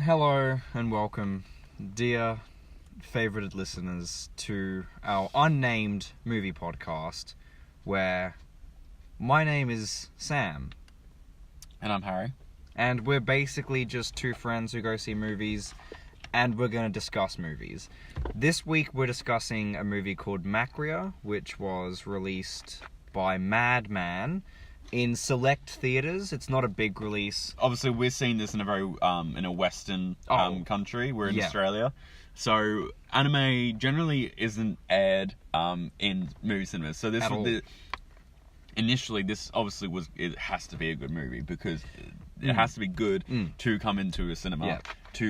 Hello and welcome, dear favorited listeners, to our unnamed movie podcast, where my name is Sam. And I'm Harry. And we're basically just two friends who go see movies, and we're going to discuss movies. This week we're discussing a movie called Maquia, which was released by Madman in select theaters. It's not a big release. Obviously, we're seeing this in a very in a Western country. We're in Australia, so anime generally isn't aired in movie cinemas. So this initially, this obviously it has to be a good movie because it has to be good to come into a cinema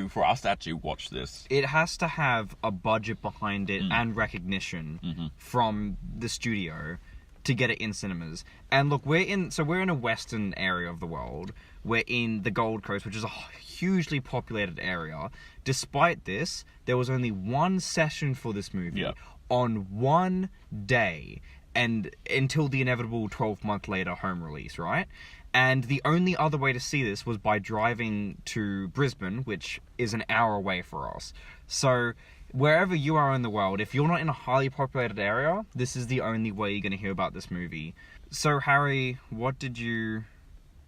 for us to actually watch this. It has to have a budget behind it and recognition from the studio to get it in cinemas. And look, we're in a western area of the world. We're in the Gold Coast, which is a hugely populated area. Despite this, there was only one session for this movie on one day, and until the inevitable 12-month later home release, right? And the only other way to see this was by driving to Brisbane, which is an hour away for us. So wherever you are in the world, if you're not in a highly populated area, this is the only way you're going to hear about this movie. So, Harry, what did you...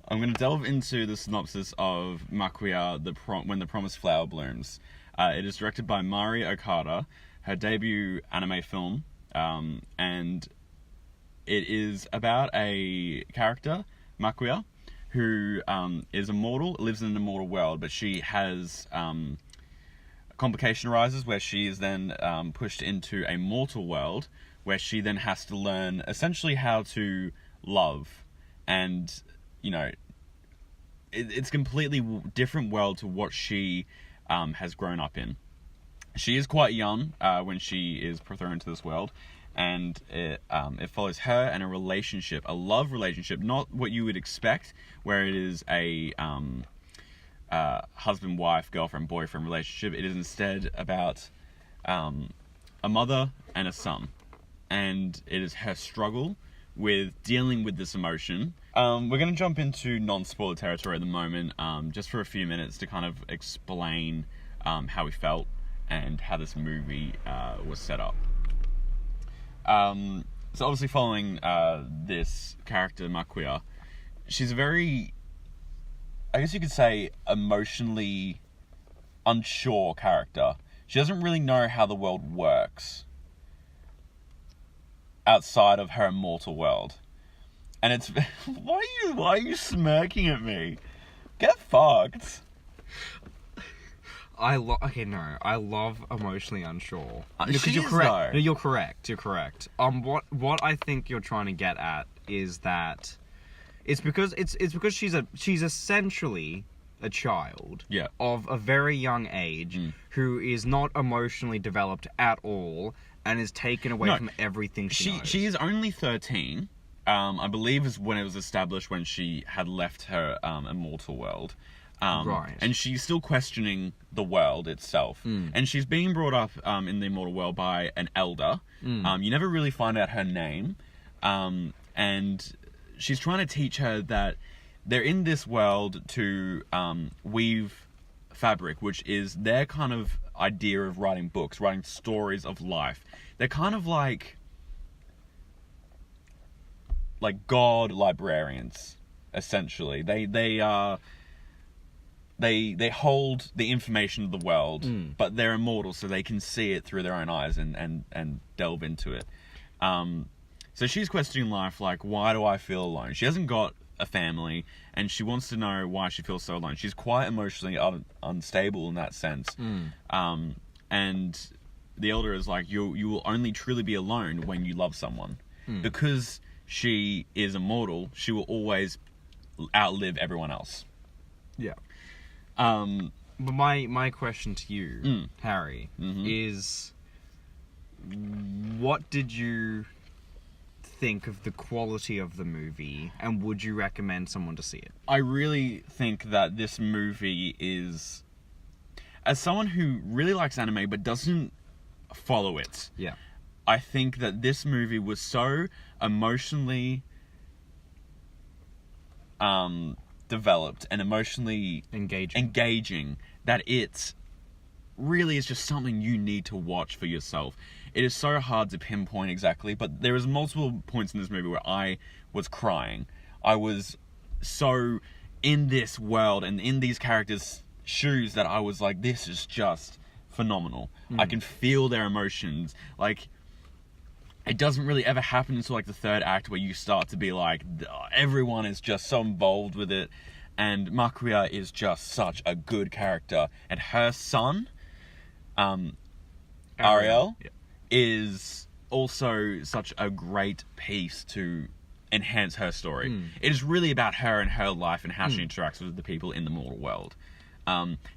I'm going to delve into the synopsis of Maquia, When the Promised Flower Blooms. It is directed by Mari Okada, her debut anime film, and it is about a character, Maquia, who is immortal, lives in an immortal world, but she has... complication arises where she is then pushed into a mortal world where she then has to learn essentially how to love. And, you know, it's a completely different world to what she has grown up in. She is quite young when she is thrown into this world, and it follows her and a love relationship, not what you would expect, where it is a... husband, wife, girlfriend, boyfriend relationship. It is instead about a mother and a son, and it is her struggle with dealing with this emotion. We're going to jump into non-spoiler territory at the moment, just for a few minutes to kind of explain how we felt and how this movie was set up. So obviously following this character, Maquia, she's a very, I guess you could say, emotionally unsure character. She doesn't really know how the world works outside of her immortal world. And it's... Why are you smirking at me? Get fucked. I love emotionally unsure. Because you're correct. No, you're correct. What I think you're trying to get at is that it's because she's essentially a child of a very young age who is not emotionally developed at all and is taken away from everything she knows. She is only 13. I believe is when it was established, when she had left her immortal world. Right. And she's still questioning the world itself. And she's being brought up in the immortal world by an elder. You never really find out her name. And she's trying to teach her that they're in this world to weave fabric, which is their kind of idea of writing books, writing stories of life. They're kind of like God librarians, essentially. They hold the information of the world, but they're immortal, so they can see it through their own eyes and delve into it. So she's questioning life, like, why do I feel alone? She hasn't got a family, and she wants to know why she feels so alone. She's quite emotionally unstable in that sense. And the elder is like, you will only truly be alone when you love someone. Because she is immortal, she will always outlive everyone else. Yeah. But my question to you, Harry, is what did you think of the quality of the movie, and would you recommend someone to see it? I really think that this movie is, as someone who really likes anime but doesn't follow it, I think that this movie was so emotionally developed and emotionally engaging that it really is just something you need to watch for yourself. It is so hard to pinpoint exactly, but there is multiple points in this movie where I was crying. I was so in this world and in these characters' shoes that I was like, this is just phenomenal. I can feel their emotions. Like, it doesn't really ever happen until like the third act where you start to be like, everyone is just so involved with it. And Maquia is just such a good character. And her son, Ariel, is also such a great piece to enhance her story. It is really about her and her life and how she interacts with the people in the mortal world.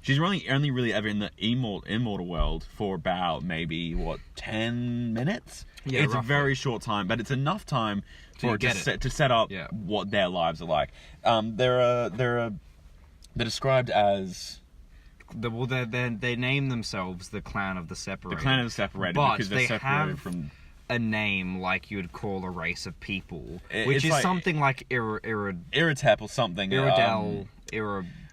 She's only really ever in the immortal world for about maybe 10 minutes. Yeah, it's roughly. a very short time, but it's enough time for it to set up what their lives are like. They're described as they name themselves the Clan of the Separated. the Clan of the Separated, but because they're separated have from a name like you would call a race of people, It's which is like- something like Iritep or something.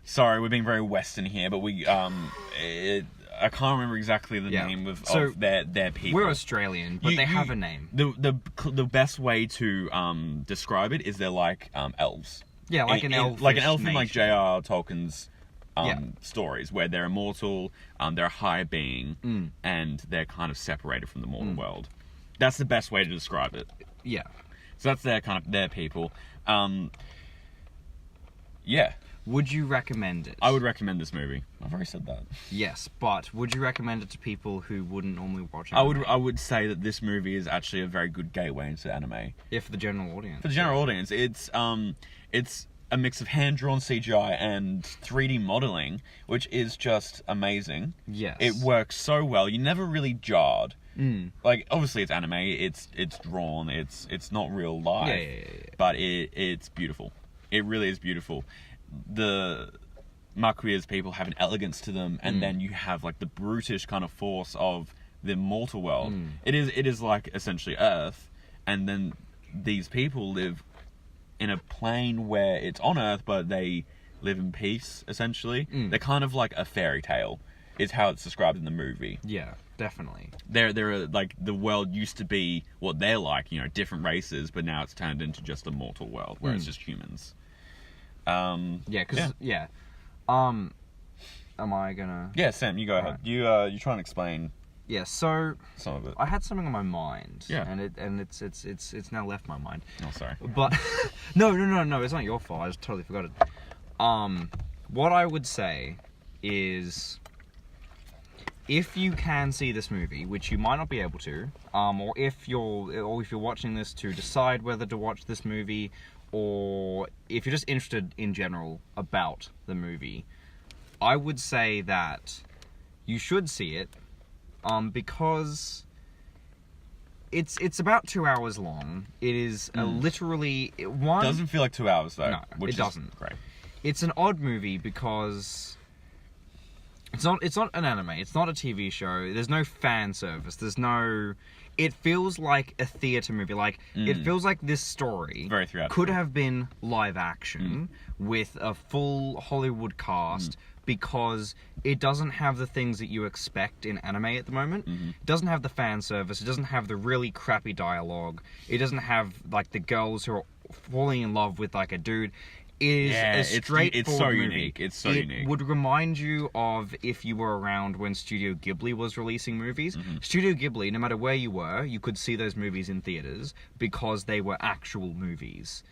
Sorry, we're being very Western here, but I can't remember exactly the name of their people. We're Australian, but they have a name. The best way to describe it is they're like elves. Yeah, like an elf. Like an elf in like J.R.R. Tolkien's stories, where they're immortal, they're a higher being, and they're kind of separated from the mortal world. That's the best way to describe it. Yeah. So that's their people. Yeah. Would you recommend it? I would recommend this movie. I've already said that. Yes, but would you recommend it to people who wouldn't normally watch I anime? would say that this movie is actually a very good gateway into anime. Yeah, for the general audience. For the general audience, it's a mix of hand-drawn CGI and 3D modeling, which is just amazing. Yes. It works so well. You never really jarred. Like, obviously it's anime, it's drawn, it's not real life. Yeah. But it's beautiful. It really is beautiful. The Maquia's people have an elegance to them, and then you have like the brutish kind of force of the mortal world. It is like essentially Earth, and then these people live in a plane where it's on Earth, but they live in peace, essentially. They're kind of like a fairy tale, is how it's described in the movie. Yeah, definitely. They're like, the world used to be what they're like, different races, but now it's turned into just a mortal world where it's just humans. Am I gonna? Yeah, Sam, you go ahead. Right. You try and explain Yeah. So some of it. I had something on my mind. Yeah. And it's now left my mind. Oh, sorry. But no, it's not your fault. I just totally forgot it. What I would say is, if you can see this movie, which you might not be able to, or if you're watching this to decide whether to watch this movie, or if you're just interested in general about the movie, I would say that you should see it, because it's about 2 hours long. It is literally one. It doesn't feel like 2 hours though. No, which it doesn't. Great. It's an odd movie because it's not an anime. It's not a TV show. There's no fan service. It feels like a theater movie. Like, it feels like this story Very theatrical. could have been live action with a full Hollywood cast, because it doesn't have the things that you expect in anime at the moment. It doesn't have the fan service. It doesn't have the really crappy dialogue. It doesn't have like the girls who are falling in love with like a dude. It is a straightforward it's so movie. unique. It's so unique. It would remind you of if you were around when Studio Ghibli was releasing movies. Studio Ghibli, no matter where you were, you could see those movies in theaters because they were actual movies.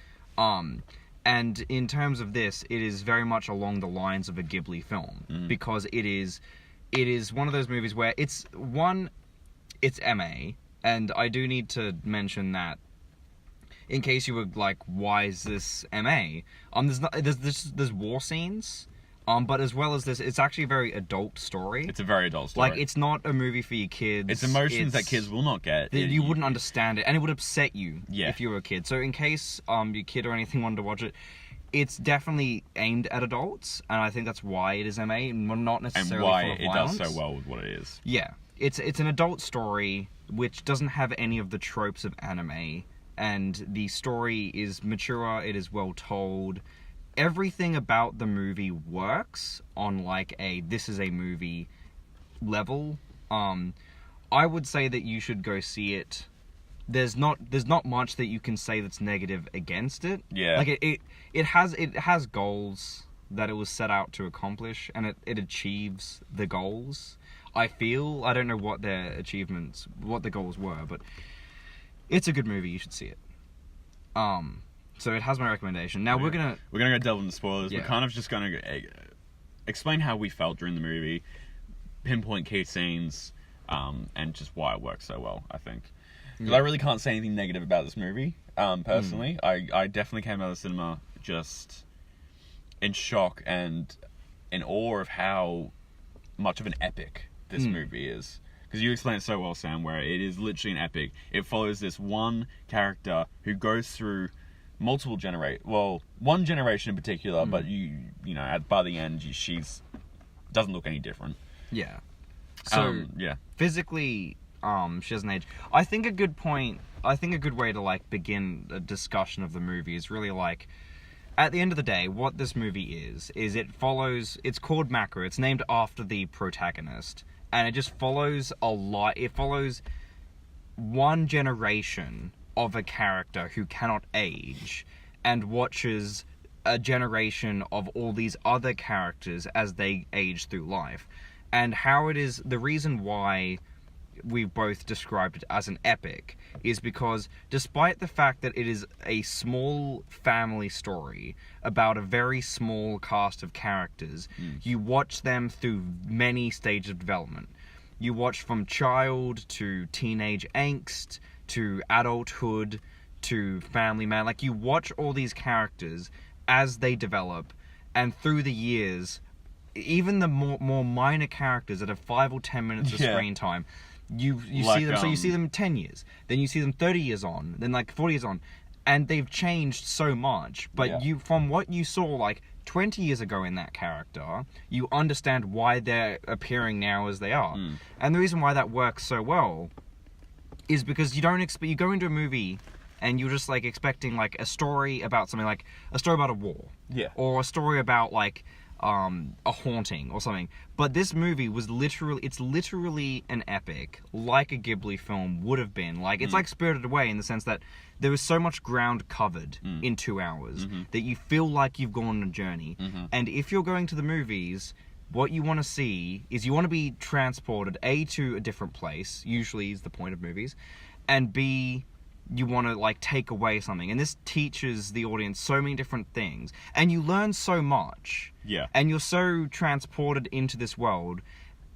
And in terms of this, it is very much along the lines of a Ghibli film, because it is one of those movies where it's MA, and I do need to mention that, in case you were like, why is this MA? There's war scenes, but as well as this, it's actually a very adult story. It's a very adult story. Like, it's not a movie for your kids. It's emotions that kids will not get. You wouldn't understand it, and it would upset you Yeah. if you were a kid. So in case your kid or anything wanted to watch it, it's definitely aimed at adults, and I think that's why it is MA, not necessarily and why full of it violence. does so well with what it is. Yeah, it's an adult story which doesn't have any of the tropes of anime, and the story is mature. It is well told. everything about the movie works on like a this is a movie level. I would say that you should go see it. There's not much that you can say that's negative against it. Yeah. Like it has goals that it was set out to accomplish, and it achieves the goals. I feel, I don't know what what the goals were, but it's a good movie. You should see it. So it has my recommendation. Now we're gonna go delve into spoilers. Yeah. We're kind of just gonna explain how we felt during the movie, pinpoint key scenes, and just why it works so well. I think because I really can't say anything negative about this movie. Personally, I definitely came out of the cinema just in shock and in awe of how much of an epic this movie is. Because you explained it so well, Sam, where it is literally an epic. It follows this one character who goes through multiple one generation in particular, but you know, by the end, she's doesn't look any different. Yeah. So physically, she doesn't age. I think a good way to like begin a discussion of the movie is really like, at the end of the day, what this movie is it's called Maquia. It's named after the protagonist, and it just follows it follows one generation of a character who cannot age, and watches a generation of all these other characters as they age through life. And how it is, the reason why we've both described it as an epic is because despite the fact that it is a small family story about a very small cast of characters, you watch them through many stages of development. You watch from child to teenage angst to adulthood to family man. Like, you watch all these characters as they develop, and through the years, even the more minor characters that have 5 or 10 minutes of screen time, you like, see them. So you see them 10 years, then you see them 30 years on, then like 40 years on, and they've changed so much. But you, from what you saw like 20 years ago in that character, you understand why they're appearing now as they are. And the reason why that works so well is because you don't expect, you go into a movie and you're just like expecting like a story about something, like a story about a war, or a story about like a haunting or something. But this movie was literally an epic, like a Ghibli film would have been. Like, it's like Spirited Away in the sense that there was so much ground covered in 2 hours that you feel like you've gone on a journey. And if you're going to the movies, what you want to see is you want to be transported, A, to a different place, usually is the point of movies, and B, you want to like take away something. And this teaches the audience so many different things, and you learn so much. And you're so transported into this world,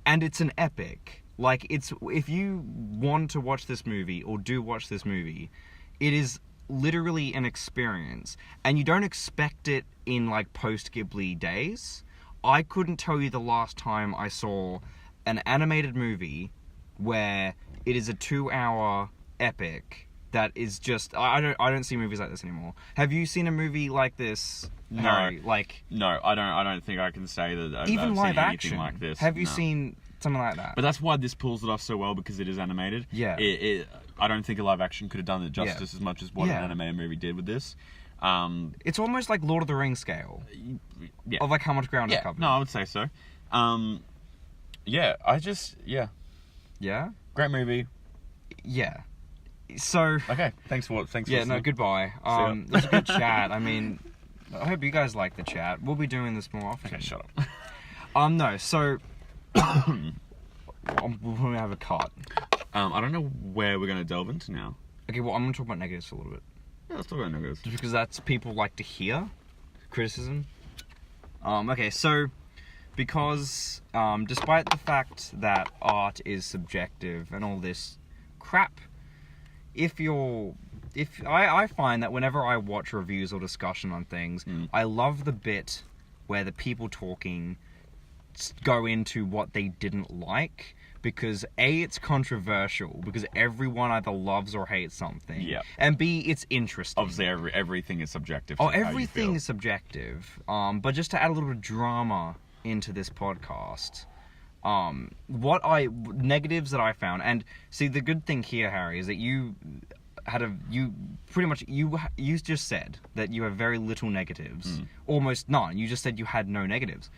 and it's an epic. Like, it's, if you want to watch this movie or do watch this movie, it is literally an experience, and you don't expect it in like post Ghibli days. I couldn't tell you the last time I saw an animated movie where it is a 2-hour epic that is just, I don't see movies like this anymore. Have you seen a movie like this, Harry? No, I don't think I can say that I've even seen live anything action like this. Have you seen something like that? But that's why this pulls it off so well, because it is animated. I don't think a live action could have done it justice as much as what an animated movie did with this. It's almost like Lord of the Rings scale of like how much ground it covered. No, I would say so. Great movie. So okay, thanks. Goodbye. It was a good chat. I mean, I hope you guys like the chat. We'll be doing this more often. Okay, shut up. No, so we'll probably have a cut. I don't know where we're going to delve into now. Okay, well, I'm going to talk about negatives for a little bit. Yeah, let's talk about negatives. Just because that's, people like to hear criticism. Okay, so because despite the fact that art is subjective and all this crap, I find that whenever I watch reviews or discussion on things, I love the bit where the people talking go into what they didn't like, because A, it's controversial, because everyone either loves or hates something, and B, it's interesting. Obviously, everything is subjective. Everything is subjective. But just to add a little bit of drama into this podcast, negatives that I found, and see, the good thing here, Harry, is that you you pretty much you just said that you have very little negatives, almost none. You just said you had no negatives,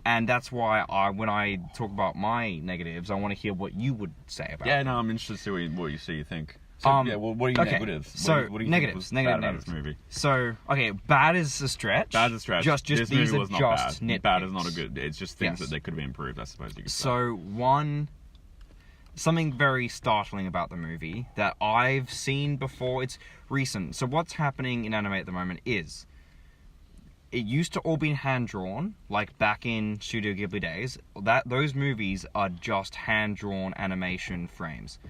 and that's why when I talk about my negatives, I want to hear what you would say about. Yeah, no, I'm interested to see what you think. So, yeah, well, what are your negatives? So, what do you negatives, think was negative, bad about this movie? So, okay, bad is a stretch. Bad is a stretch. Just this these movie are was not just bad. nitpicks. Bad is not a good. It's just things Yes. that they could have improved, I suppose you could say. So, something very startling about the movie that I've seen before. It's recent. So, what's happening in anime at the moment is it used to all be hand drawn, like back in Studio Ghibli days. Those movies are just hand drawn animation frames.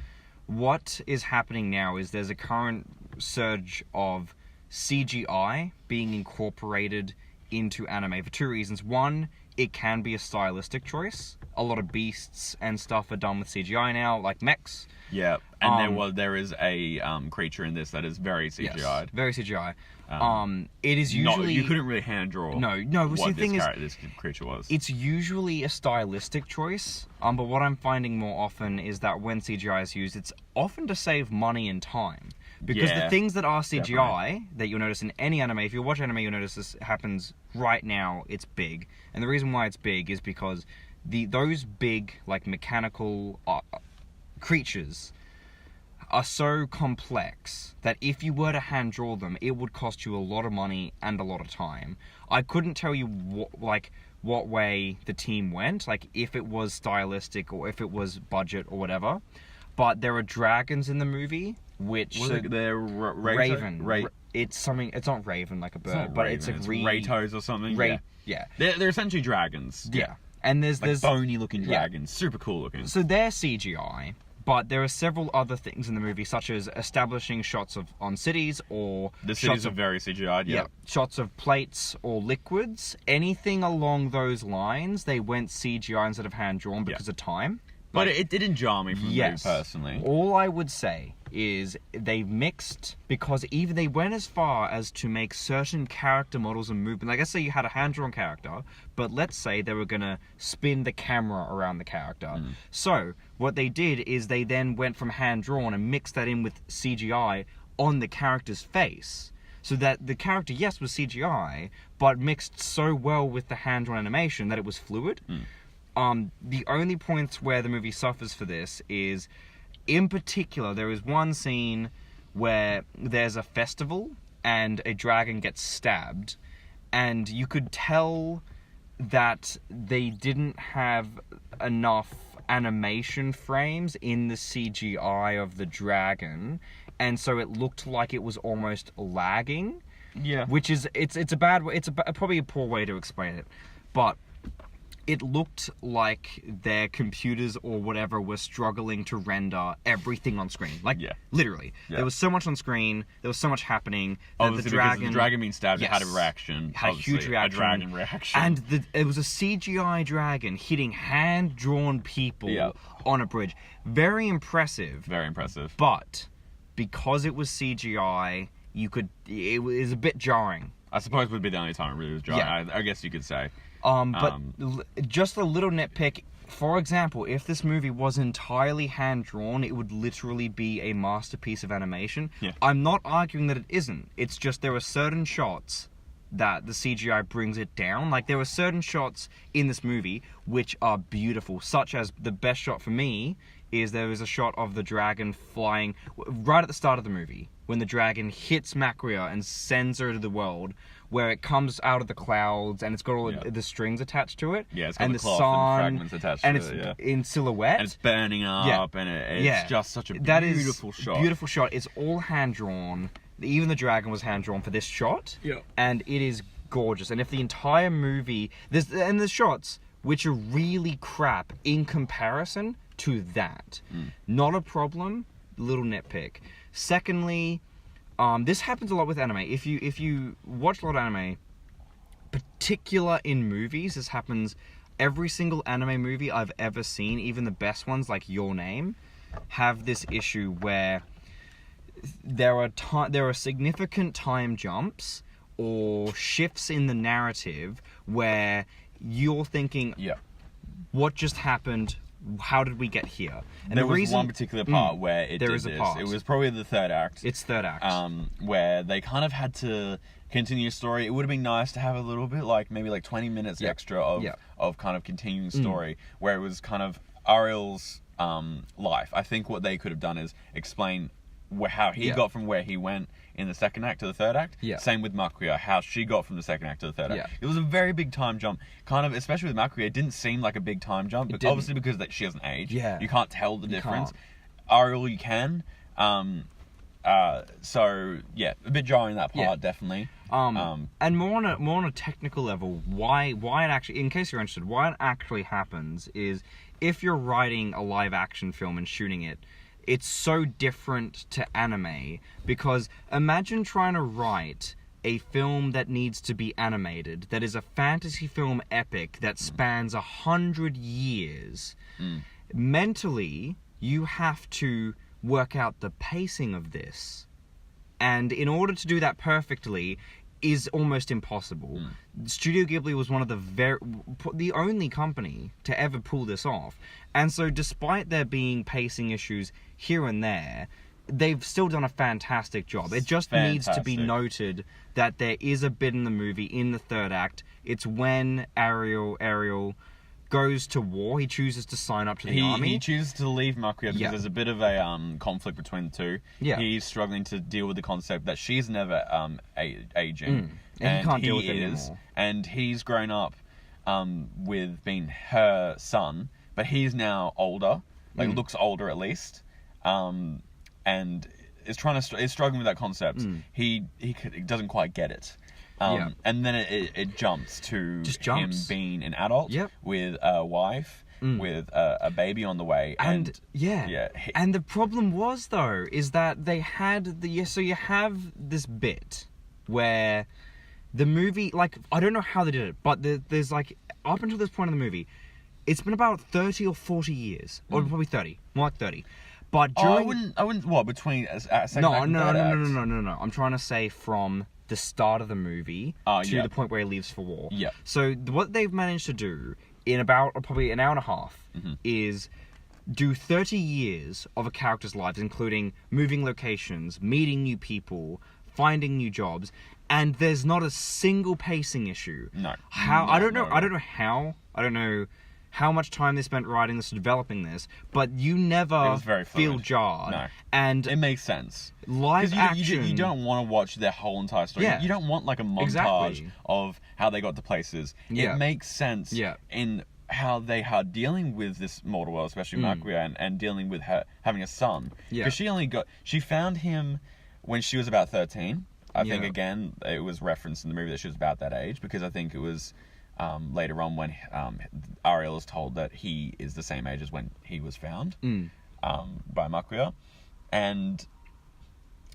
What is happening now is there's a current surge of CGI being incorporated into anime for two reasons. One, it can be a stylistic choice. A lot of beasts and stuff are done with CGI now, like mechs. Yeah, and there is a creature in this that is very CGI'd. Yes, very CGI. It is usually... you couldn't really hand draw No, what see, the thing is, this creature was. it's usually a stylistic choice, but what I'm finding more often is that when CGI is used, it's often to save money and time. Because the things that are CGI, definitely, that you'll notice in any anime, if you watch anime, you'll notice this happens right now, it's big. And the reason why it's big is because those big, like, mechanical creatures are so complex that if you were to hand draw them, it would cost you a lot of money and a lot of time. I couldn't tell you what way the team went, like if it was stylistic or if it was budget or whatever. But there are dragons in the movie, which they're Raven. It's something. It's not Raven like a bird, but Raven. it's Ratos or something. Yeah. They're essentially dragons. Yeah. And there's bony looking dragons, super cool looking. So they're CGI. But there are several other things in the movie, such as establishing shots on cities or... The cities are very CGI'd, yeah. Shots of plates or liquids. Anything along those lines, they went CGI instead of hand-drawn because of time. But it didn't jar me from the movie, personally. All I would say is they mixed, because even they went as far as to make certain character models and movement. Like, let's say you had a hand-drawn character, but let's say they were going to spin the camera around the character. So, what they did is they then went from hand-drawn and mixed that in with CGI on the character's face. So that the character, yes, was CGI, but mixed so well with the hand-drawn animation that it was fluid. The only points where the movie suffers for this is, in particular, there is one scene where there's a festival and a dragon gets stabbed, and you could tell that they didn't have enough animation frames in the CGI of the dragon, and so it looked like it was almost lagging. Yeah. Which is, it's a bad way, probably a poor way to explain it, but it looked like their computers or whatever were struggling to render everything on screen. Like, literally. Yeah. There was so much on screen, there was so much happening. Obviously, because the dragon being stabbed, it had a reaction. Had a huge reaction. A dragon reaction. And it was a CGI dragon hitting hand-drawn people on a bridge. Very impressive. Very impressive. But, because it was CGI, it was a bit jarring. I suppose would be the only time it really was jarring. Yeah. I guess you could say. Just a little nitpick. For example, if this movie was entirely hand-drawn, it would literally be a masterpiece of animation. Yeah. I'm not arguing that it isn't. It's just there are certain shots that the CGI brings it down. Like, there are certain shots in this movie which are beautiful, such as the best shot for me is there is a shot of the dragon flying right at the start of the movie when the dragon hits Maquia and sends her to the world, where it comes out of the clouds and it's got all the strings attached to it. Yeah, it's got and the cloth and fragments attached to it. And it's in silhouette. And it's burning up, and it's just such a beautiful shot. Beautiful shot. It's all hand-drawn. Even the dragon was hand-drawn for this shot. Yeah. And it is gorgeous. And if the entire movie... There's shots which are really crap in comparison to that. Not a problem. Little nitpick. Secondly... this happens a lot with anime. If you watch a lot of anime, particular in movies, this happens every single anime movie I've ever seen, even the best ones like Your Name, have this issue where there are significant time jumps or shifts in the narrative where you're thinking, what just happened? how did we get here? And there the was reason, one particular part where it there did is a this. part. It was probably the third act. It's third act. Where they kind of had to continue story. It would have been nice to have a little bit, like maybe like 20 minutes extra of kind of continuing story, where it was kind of Ariel's life. I think what they could have done is explain how he got from where he went in the second act to the third act. Yeah. Same with Maquia, how she got from the second act to the third act. Yeah. It was a very big time jump. Kind of, especially with Maquia, it didn't seem like a big time jump, but obviously because she hasn't aged. Yeah. You can't tell the difference. Can't. Ariel, you can. So yeah, a bit jarring that part, definitely. And more on a technical level, why it actually, in case you're interested, why it actually happens is if you're writing a live action film and shooting it, it's so different to anime, because imagine trying to write a film that needs to be animated, that is a fantasy film epic that spans 100 years. Mentally, you have to work out the pacing of this. And in order to do that perfectly is almost impossible. Studio Ghibli was one of the only company to ever pull this off. And so despite there being pacing issues here and there, they've still done a fantastic job. It just needs to be noted that there is a bit in the movie in the third act. It's when Ariel goes to war. He chooses to sign up to the army. He chooses to leave Maquia because there's a bit of a conflict between the two. Yeah. He's struggling to deal with the concept that she's never aging. And he can't deal with it anymore. And he's grown up with being her son, but he's now older, looks older at least, and is struggling with that concept. He doesn't quite get it. And then it jumps to him being an adult with a wife, with a baby on the way. And the problem was, though, is that they had so you have this bit where the movie, I don't know how they did it, but there's up until this point in the movie, it's been about 30 or 40 years, or probably 30, more like 30. But during... I wouldn't, what, between second no, act and third act? No. I'm trying to say from the start of the movie to the point where he leaves for war. Yeah. So what they've managed to do in about probably an hour and a half is do 30 years of a character's lives, including moving locations, meeting new people, finding new jobs, and there's not a single pacing issue. No. I don't know how much time they spent writing this, developing this, but you never feel jarred. No. And it makes sense. Live action... You don't want to watch their whole entire story. Yeah. You don't want a montage of how they got to places. Yeah. It makes sense in how they are dealing with this mortal world, especially Maquia, and dealing with her having a son. Because she found him when she was about 13. I think, again, it was referenced in the movie that she was about that age, because I think it was... later on when Ariel is told that he is the same age as when he was found by Maquia, and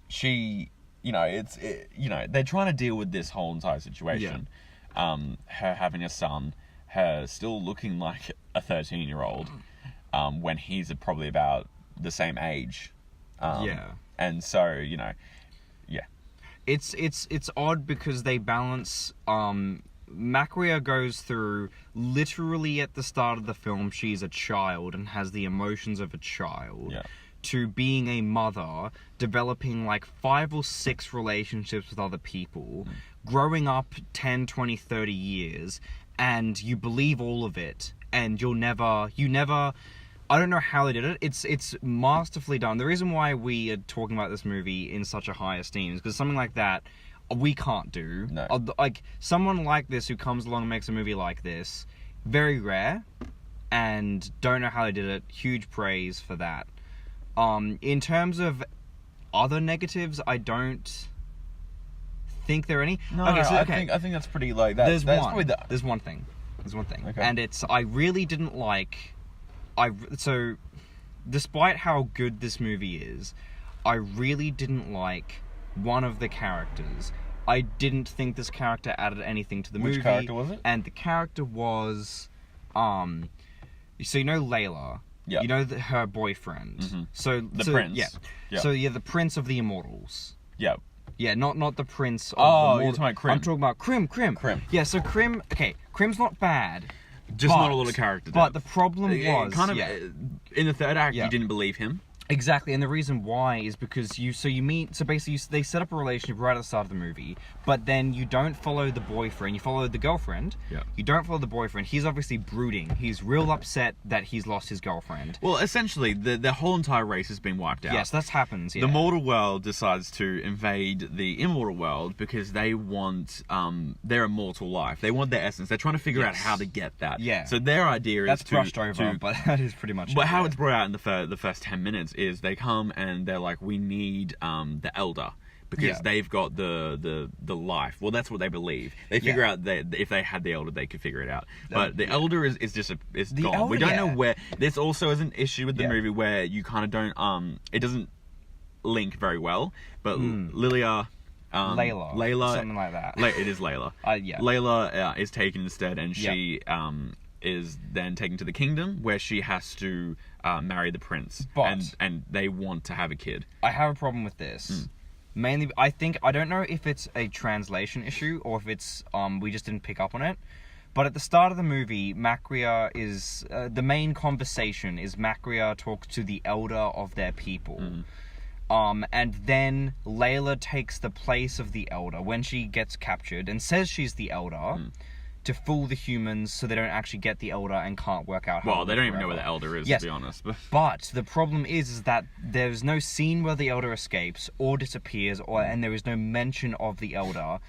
she, they're trying to deal with this whole entire situation. Her having a son, her still looking like a 13-year-old when he's probably about the same age. And so, It's odd because they balance... Maquia goes through, literally at the start of the film, she's a child and has the emotions of a child, to being a mother, developing 5 or 6 relationships with other people, growing up 10, 20, 30 years, and you believe all of it, and you never, I don't know how they did it. It's masterfully done. The reason why we are talking about this movie in such a high esteem is because something like that we can't do. No. Someone like this who comes along and makes a movie like this, very rare, and don't know how they did it. Huge praise for that. In terms of other negatives, I don't think there are any. No, okay, so, I think that's pretty that. There's one thing, okay. and it's I really didn't like. So, despite how good this movie is, I really didn't like one of the characters. I didn't think this character added anything to the movie. Which character was it? And the character was, so Layla. Yeah. You know her boyfriend. Mm-hmm. So the prince. Yeah. Yep. So the prince of the immortals. Yeah. Yeah, not the prince of you're immortals. talking about Krim. I'm talking about Krim. Krim. Yeah, so Krim. Okay, Krim's not bad. Just not a lot of character depth. But the problem was... kind of, in the third act, Yeah. you didn't believe him. Exactly, and the reason why is because they set up a relationship right at the start of the movie, but then you don't follow the boyfriend, you follow the girlfriend. Yeah. You don't follow the boyfriend. He's obviously brooding. He's real upset that he's lost his girlfriend. Well, essentially, the whole entire race has been wiped out. Yes, that happens. Yeah. The mortal world decides to invade the immortal world because they want their immortal life. They want their essence. They're trying to figure out how to get that. Yeah. So their idea That's is brushed over, but that is pretty much. But how it's brought out in the first 10 minutes is they come and they're like, we need the elder. Because they've got the life. Well, that's what they believe. They figure out that if they had the elder, they could figure it out. But the elder is gone. Elder, we don't know where. This also is an issue with the movie where you kind of don't. It doesn't link very well. But Layla, something like that. It is Layla. Yeah. Layla is taken instead, and she is then taken to the kingdom where she has to marry the prince, and they want to have a kid. I have a problem with this. Mainly, I don't know if it's a translation issue or if it's we just didn't pick up on it. But at the start of the movie, Maquia is the main conversation is Maquia talks to the elder of their people. And then Layla takes the place of the elder when she gets captured and says she's the elder to fool the humans so they don't actually get the elder and can't work out how Well, they don't even know where the elder is, to be honest. But the problem is that there's no scene where the elder escapes or disappears, and there is no mention of the elder.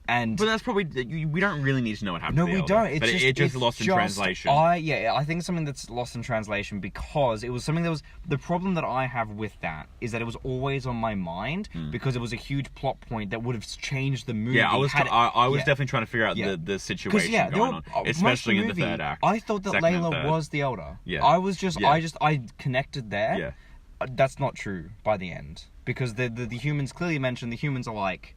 But that's probably... We don't really need to know what happened to the elder. No, we don't. It's just lost in translation. I think it's something that's lost in translation because it was something that was... The problem that I have with that is that it was always on my mind because it was a huge plot point that would have changed the movie. Yeah, I was definitely trying to figure out the situation going on, especially in the third act. I thought that Layla was the elder. Yeah. I connected there. Yeah. That's not true by the end because the humans clearly mentioned the humans are like...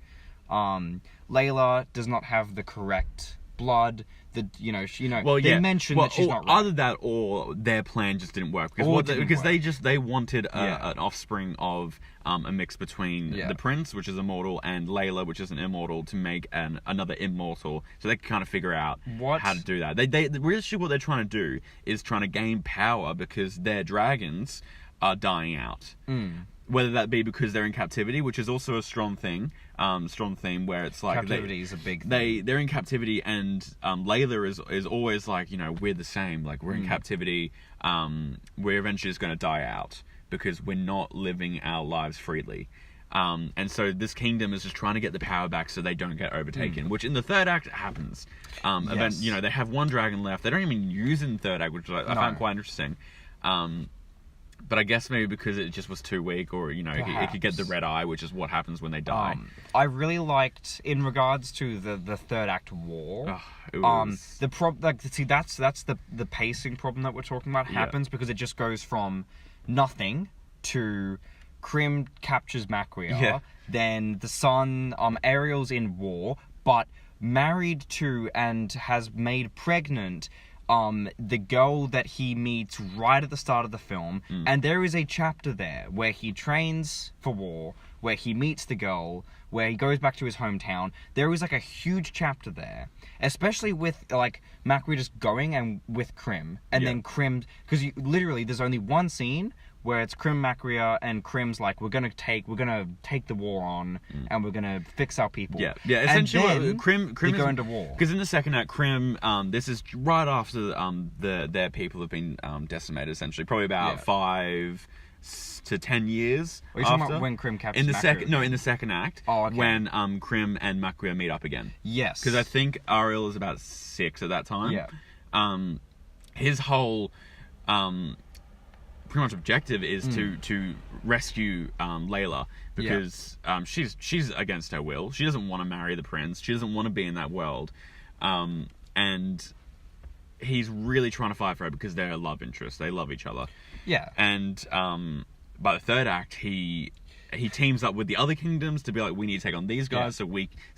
Layla does not have the correct blood. They mentioned that she's not right. Either that or their plan just didn't work because they wanted an offspring of a mix between the prince, which is immortal, and Layla, which is an immortal, to make another immortal. So they could kind of figure out how to do that. They really what they're trying to do is trying to gain power because their dragons are dying out. Whether that be because they're in captivity, which is also a strong thing, strong theme where it's like captivity is a big thing. They're in captivity, and Layla is always like, we're the same. Like we're in captivity. We're eventually just going to die out because we're not living our lives freely. And so this kingdom is just trying to get the power back so they don't get overtaken, which in the third act happens. They have one dragon left. They don't even use it in the third act, which I found quite interesting. But I guess maybe because it just was too weak, or it could get the red eye, which is what happens when they die. I really liked, in regards to the third act war. That's the pacing problem that we're talking about happens because it just goes from nothing to Krim captures Maquia, then the son Ariel's in war, but married to and has made pregnant the girl that he meets right at the start of the film, and there is a chapter there where he trains for war, where he meets the girl, where he goes back to his hometown. There is like a huge chapter there, especially with like Maquia just going and with Krim, and then Krim, because literally there's only one scene where it's Krim, Maquia, and Krim's like, we're gonna take the war on, and we're gonna fix our people. Yeah. Essentially, and then Krim they go into war. Because in the second act, Krim, this is right after their people have been decimated. Essentially, probably about 5 to 10 years. Are you talking about when Krim captures in the Maquia? in the second act. Oh, okay. When Krim and Maquia meet up again. Yes. Because I think Ariel is about 6 at that time. Yeah. His whole pretty much objective is to rescue Layla because she's against her will. She doesn't want to marry the prince. She doesn't want to be in that world, and he's really trying to fight for her because they're a love interest. They love each other. Yeah. And by the third act, he teams up with the other kingdoms to be like, we need to take on these guys. So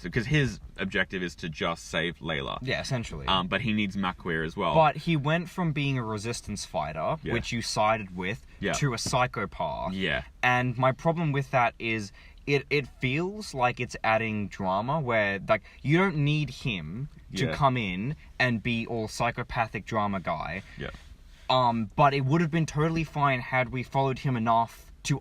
because his objective is to just save Layla. Yeah, essentially. But he needs Maquia as well. But he went from being a resistance fighter, which you sided with, to a psychopath. Yeah. And my problem with that is it feels like it's adding drama where, like, you don't need him to come in and be all psychopathic drama guy. Yeah. But it would have been totally fine had we followed him enough to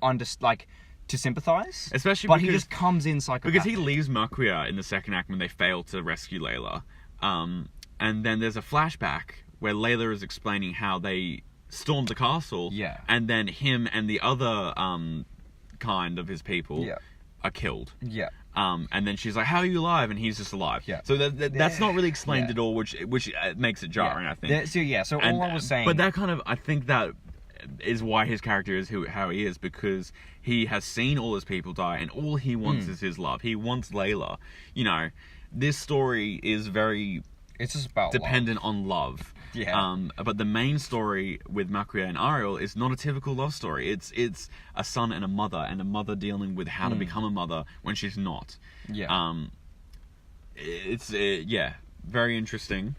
to sympathize. Especially but because he just comes in psychopathic. Because he leaves Maquia in the second act when they fail to rescue Layla. And then there's a flashback where Layla is explaining how they stormed the castle. Yeah. And then him and the other kind of his people are killed. Yeah. And then she's like, "How are you alive?" And he's just alive. Yeah. So that's not really explained at all, which makes it jarring, I think. So all I was saying... But that kind of... I think that is why his character is how he is, because he has seen all his people die, and all he wants is his love. He wants Layla. You know, this story is very... It's just about dependent on love. Yeah. But the main story with Maquia and Ariel is not a typical love story. It's a son and a mother dealing with how to become a mother when she's not. Yeah. It's very interesting.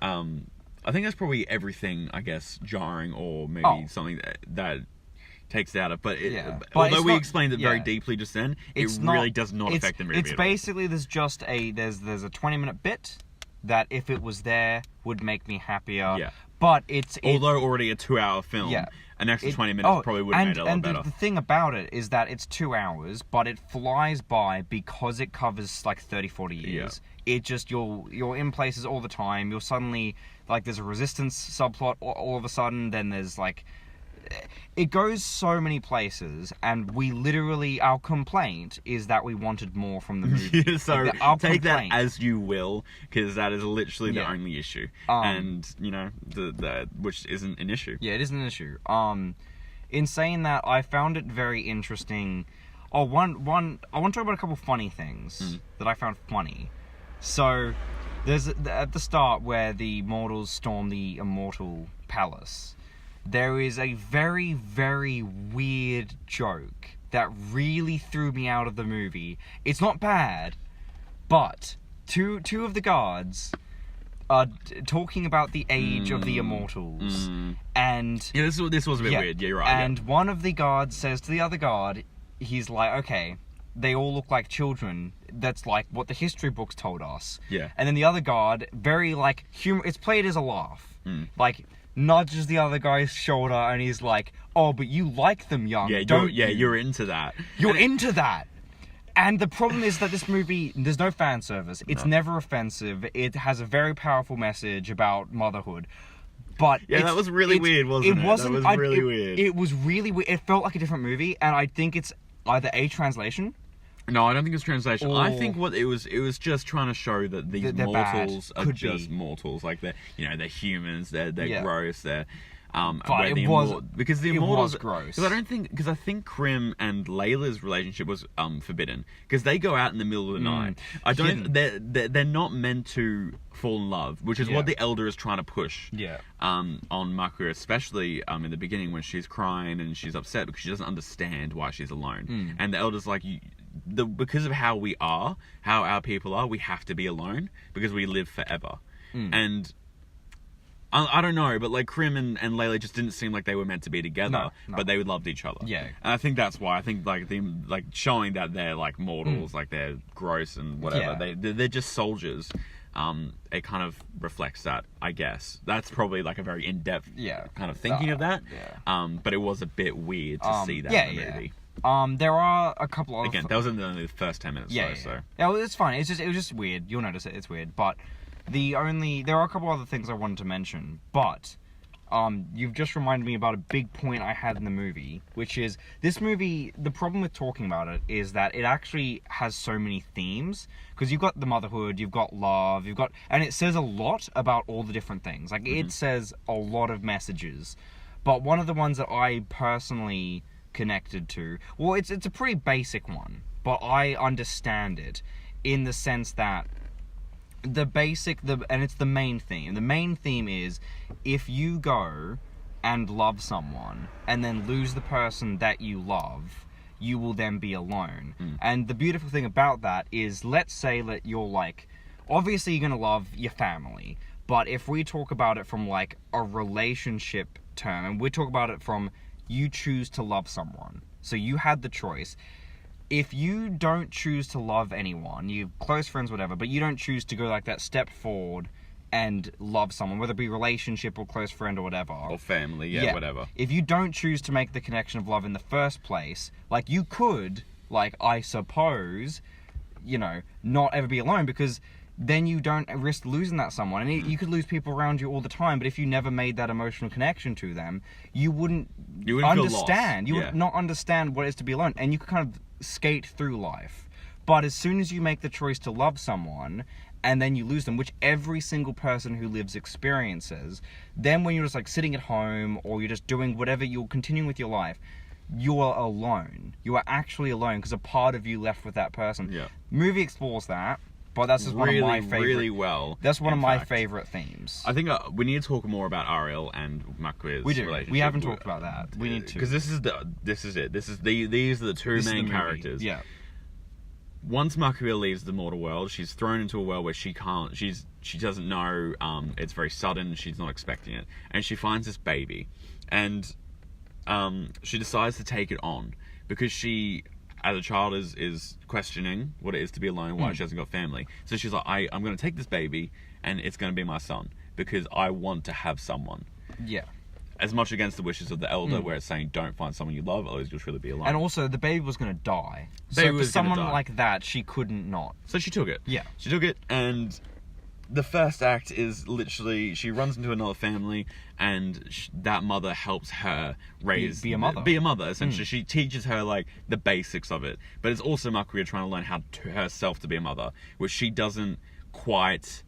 I think that's probably everything, I guess, jarring or maybe something that takes it out of. But although we explained it very deeply just then, it really does not affect the movie. It's basically there's a 20-minute bit that if it was there would make me happier. Yeah. But although already a 2-hour film, an extra 20 minutes probably would have made it a lot better. And the thing about it is that it's 2 hours, but it flies by because it covers like 30-40 years. Yeah. It just, you're in places all the time. You're suddenly, like, there's a resistance subplot all of a sudden, then there's like... It goes so many places, and we literally, our complaint is that we wanted more from the movie. So take that as you will, because that is literally the only issue, and you know the which isn't an issue. Yeah, it isn't an issue. In saying that, I found it very interesting. I want to talk about a couple funny things that I found funny. So there's at the start where the mortals storm the immortal palace. There is a very, very weird joke that really threw me out of the movie. It's not bad, but two of the guards are talking about the age of the immortals, and this was a bit weird. Yeah, you're right. And one of the guards says to the other guard, he's like, "Okay, they all look like children. That's like what the history books told us." Yeah. And then the other guard, very like humor. It's played as a laugh, like. Nudges the other guy's shoulder and he's like, "Oh, but you like them young, don't you? You're into that. You're into that." And the problem is that this movie, there's no fan service. It's never offensive. It has a very powerful message about motherhood. But that was really weird, wasn't it? Wasn't, that was really weird. It was really weird. It felt like a different movie, and I think it's either a translation. No, I don't think it's translation. I think what it was just trying to show that these mortals are just mortals. Like they're humans. They're gross. They're but it was because the immortals gross. Because I think Krim and Layla's relationship was forbidden because they go out in the middle of the night. They're not meant to fall in love, which is what the elder is trying to push. Yeah. On Maquia, especially in the beginning when she's crying and she's upset because she doesn't understand why she's alone, and the elder's like because of how our people are, we have to be alone because we live forever. And I don't know, but like Krim and Layla just didn't seem like they were meant to be together, but they loved each other. Yeah. And I think that's why I think like showing that they're like mortals, like they're gross and whatever. Yeah. They're just soldiers. It kind of reflects that, I guess. That's probably like a very in-depth kind of thinking of that. Yeah. But it was a bit weird to see that in the movie. There are a couple of... Again, that was in only the first 10 minutes, so... Yeah, well, it's fine. It was just weird. You'll notice it. It's weird. But there are a couple other things I wanted to mention. But you've just reminded me about a big point I had in the movie, which is this movie, the problem with talking about it is that it actually has so many themes. Because you've got the motherhood, you've got love, and it says a lot about all the different things. Like, it says a lot of messages. But one of the ones that I personally connected to, well, it's a pretty basic one, but I understand it in the sense that and it's the main theme. The main theme is if you go and love someone and then lose the person that you love, you will then be alone. And the beautiful thing about that is, let's say that you're like, obviously you're gonna love your family, but if we talk about it from like a relationship term, and we talk about it from you choose to love someone, so you had the choice. if you don't choose to love anyone, you close friends, whatever, but you don't choose to go like that step forward and love someone, whether it be relationship or close friend or whatever. Or family, whatever. If you don't choose to make the connection of love in the first place, like you could, like I suppose, you know, not ever be alone, because then you don't risk losing that someone. And you could lose people around you all the time, but if you never made that emotional connection to them, you wouldn't understand. You would not understand what it is to be alone. And you could kind of skate through life. But as soon as you make the choice to love someone, and then you lose them, which every single person who lives experiences, then when you're just like sitting at home, or you're just doing whatever, you're continuing with your life, you are alone. You are actually alone, because a part of you left with that person. Yeah. Movie explores that. But that's just one of my favorite. Really well. That's one of my favorite themes. I think we need to talk more about Ariel and Maquia's relationship. We haven't talked about that. We need to, because this is it. These are the two main characters. Yeah. Once Maquia leaves the mortal world, she's thrown into a world where she doesn't know. It's very sudden. She's not expecting it, and she finds this baby, and she decides to take it on because she, as a child, is questioning what it is to be alone, why she hasn't got family. So she's like, I'm going to take this baby, and it's going to be my son, because I want to have someone. Yeah. As much against the wishes of the elder, where it's saying, don't find someone you love, otherwise you'll truly be alone. And also, the baby was going to die. So for someone like that, she couldn't not. So she took it. Yeah. She took it, and the first act is literally, she runs into another family, and that mother helps her raise... Be a mother. Be a mother, essentially. She teaches her, like, the basics of it. But it's also Maquia trying to learn how to herself to be a mother, which she doesn't quite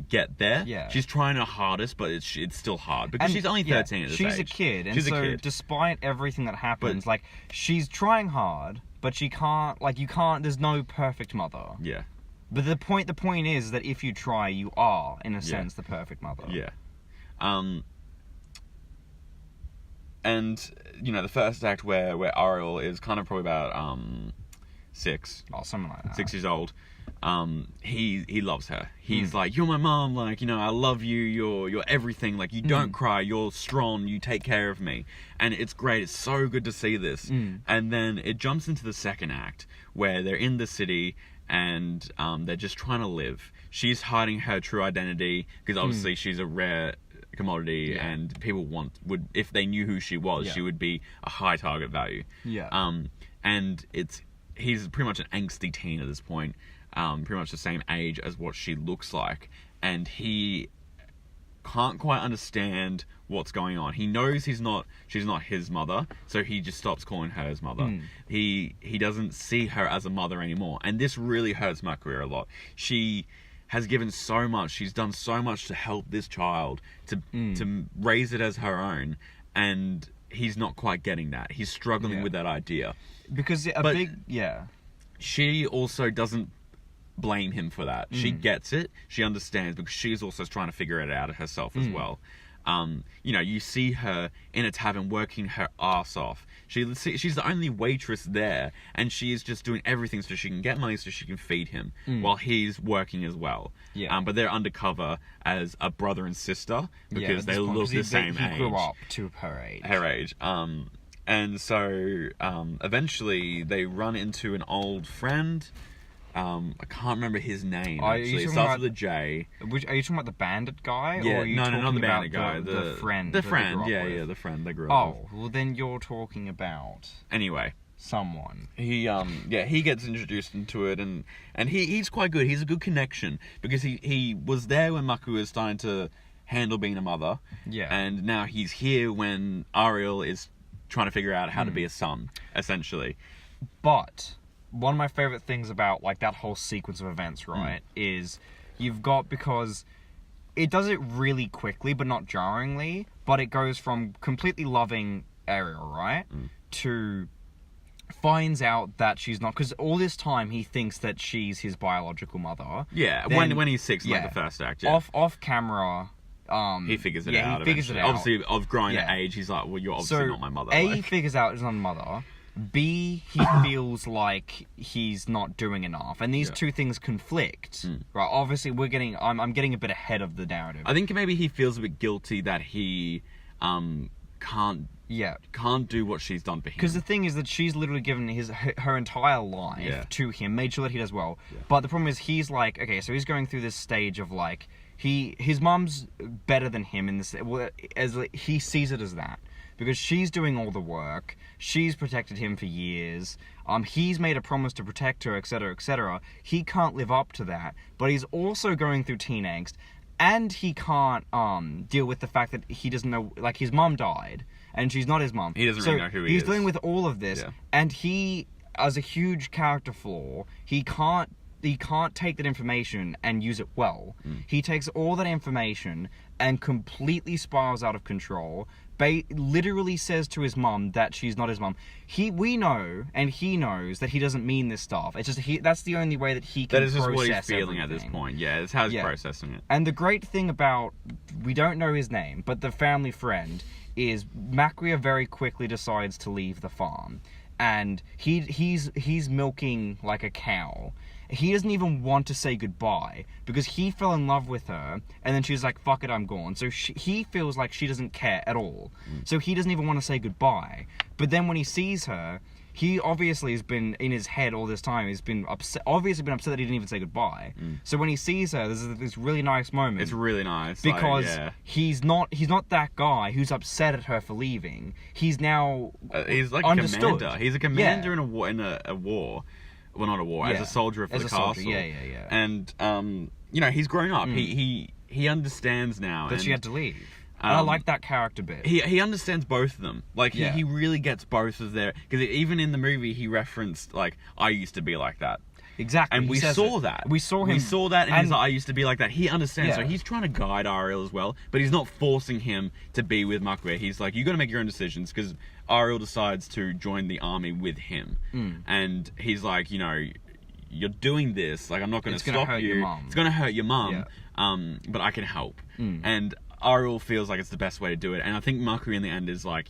get there. Yeah. She's trying her hardest, but it's still hard, because she's only 13 at this age. She's a kid, and so despite everything that happens, like, she's trying hard, but she can't, like, there's no perfect mother. Yeah. But the point is that if you try, you are, in a sense, the perfect mother. Yeah. And, you know, the first act where Ariel is kind of probably about 6. Oh, something like that. 6 years old. He loves her. He's like, you're my mom, like, you know, I love you, you're everything, like, you don't cry, you're strong, you take care of me. And it's great, it's so good to see this. And then it jumps into the second act, where they're in the city, and they're just trying to live. She's hiding her true identity, because obviously she's a rare commodity, and people would, if they knew who she was, she would be a high target value. Yeah. And he's pretty much an angsty teen at this point, pretty much the same age as what she looks like, and he can't quite understand what's going on. He knows she's not his mother, so he just stops calling her his mother. He doesn't see her as a mother anymore, and this really hurts Maquia a lot. She has given so much, she's done so much to help this child, to raise it as her own, and he's not quite getting that. He's struggling with that idea. Because she also doesn't blame him for that. She gets it, she understands, because she's also trying to figure it out herself as well. You know, you see her in a tavern working her ass off. She's the only waitress there, and she is just doing everything so she can get money so she can feed him while he's working as so. But they're undercover as a brother and sister, because they look the same age. He grew up to her age. And so eventually they run into an old friend. I can't remember his name, actually. It starts with a J. Are you talking about the bandit guy? Yeah, or are you not the bandit guy. guy. The friend. The friend, the friend they grew up with. with. Oh, well then you're talking about... Anyway. Someone. He gets introduced into it, and he's quite good. He's a good connection, because he was there when Maquia was starting to handle being a mother. Yeah. And now he's here when Ariel is trying to figure out how to be a son, essentially. But one of my favorite things about, like, that whole sequence of events, right, is you've got, because it does it really quickly, but not jarringly, but it goes from completely loving Ariel, right, to finds out that she's not, because all this time he thinks that she's his biological mother. Yeah, then, when he's 6, like the first act, Off camera... he figures it out. He figures it out. Obviously, of growing age, he's like, well, you're obviously not my mother. He figures out he's not a mother. B, he feels like he's not doing enough, and these two things conflict. Right? Obviously, I'm getting a bit ahead of the narrative. I think maybe he feels a bit guilty that he can't Yeah. can't do what she's done for him. Because the thing is that she's literally given her entire life to him, made sure that he does well. Yeah. But the problem is he's like, okay, so he's going through this stage of like, his mum's better than him in this, as he sees it as that. Because she's doing all the work, she's protected him for years, he's made a promise to protect her, etc., etc. He can't live up to that, but he's also going through teen angst, and he can't deal with the fact that he doesn't know, like, his mum died, and she's not his mum. He doesn't really know who he is. He's dealing with all of this, and he, as a huge character flaw, he can't take that information and use it well. He takes all that information and completely spirals out of control. Literally says to his mum that she's not his mum. We know, and he knows that he doesn't mean this stuff. It's just that's the only way that he can process That is just what he's feeling everything. at this point. Yeah, it's how he's processing it. And the great thing about, we don't know his name, but the family friend is Maquia very quickly decides to leave the farm, and he's milking like a cow. He doesn't even want to say goodbye because he fell in love with her, and then she's like, fuck it, I'm gone. So he feels like she doesn't care at all. So he doesn't even want to say goodbye. But then when he sees her, he obviously has been in his head all this time. He's been upset that he didn't even say goodbye. So when he sees her, there's this really nice moment. It's really nice. Because he's not that guy who's upset at her for leaving. He's now he's like understood. A commander. He's a commander in a war. Well, not a war, as a soldier for the castle. Yeah. And, he's grown up. He understands now. That she had to leave. And I like that character bit. He understands both of them. Like, he really gets both of their... Because even in the movie, he referenced, like, I used to be like that. Exactly. And we saw that. We saw him. We saw that, and he's like, I used to be like that. He understands. So he's trying to guide Ariel as well, but he's not forcing him to be with Maquia. He's like, you got to make your own decisions, because Ariel decides to join the army with him. And he's like, you're doing this. Like, I'm not going to stop you. It's going to hurt your mum. But I can help. And Ariel feels like it's the best way to do it, and I think Maquia in the end is like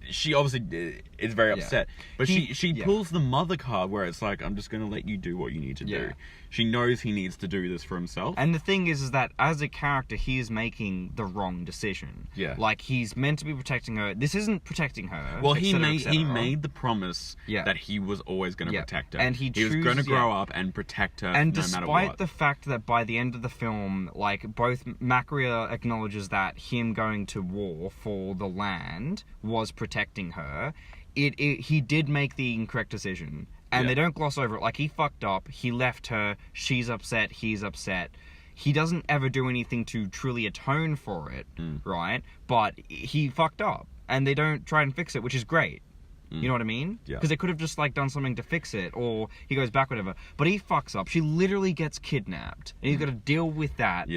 she obviously is very upset, but she pulls the mother card where it's like, I'm just gonna let you do what you need to do. She knows he needs to do this for himself. And the thing is that as a character, he is making the wrong decision. Like, he's meant to be protecting her. This isn't protecting her. Well, he made the promise that he was always going to protect her, and he was going to grow up and protect her, and no matter what. Despite the fact that by the end of the film, like, both Maquia acknowledges that him going to war for the land was protecting her, he did make the incorrect decision. And they don't gloss over it. Like, he fucked up, he left her, she's upset, he's upset. He doesn't ever do anything to truly atone for it, right? But he fucked up, and they don't try and fix it, which is great. You know what I mean? Because they could have just, like, done something to fix it, or he goes back, whatever. But he fucks up. She literally gets kidnapped, and he's got to deal with that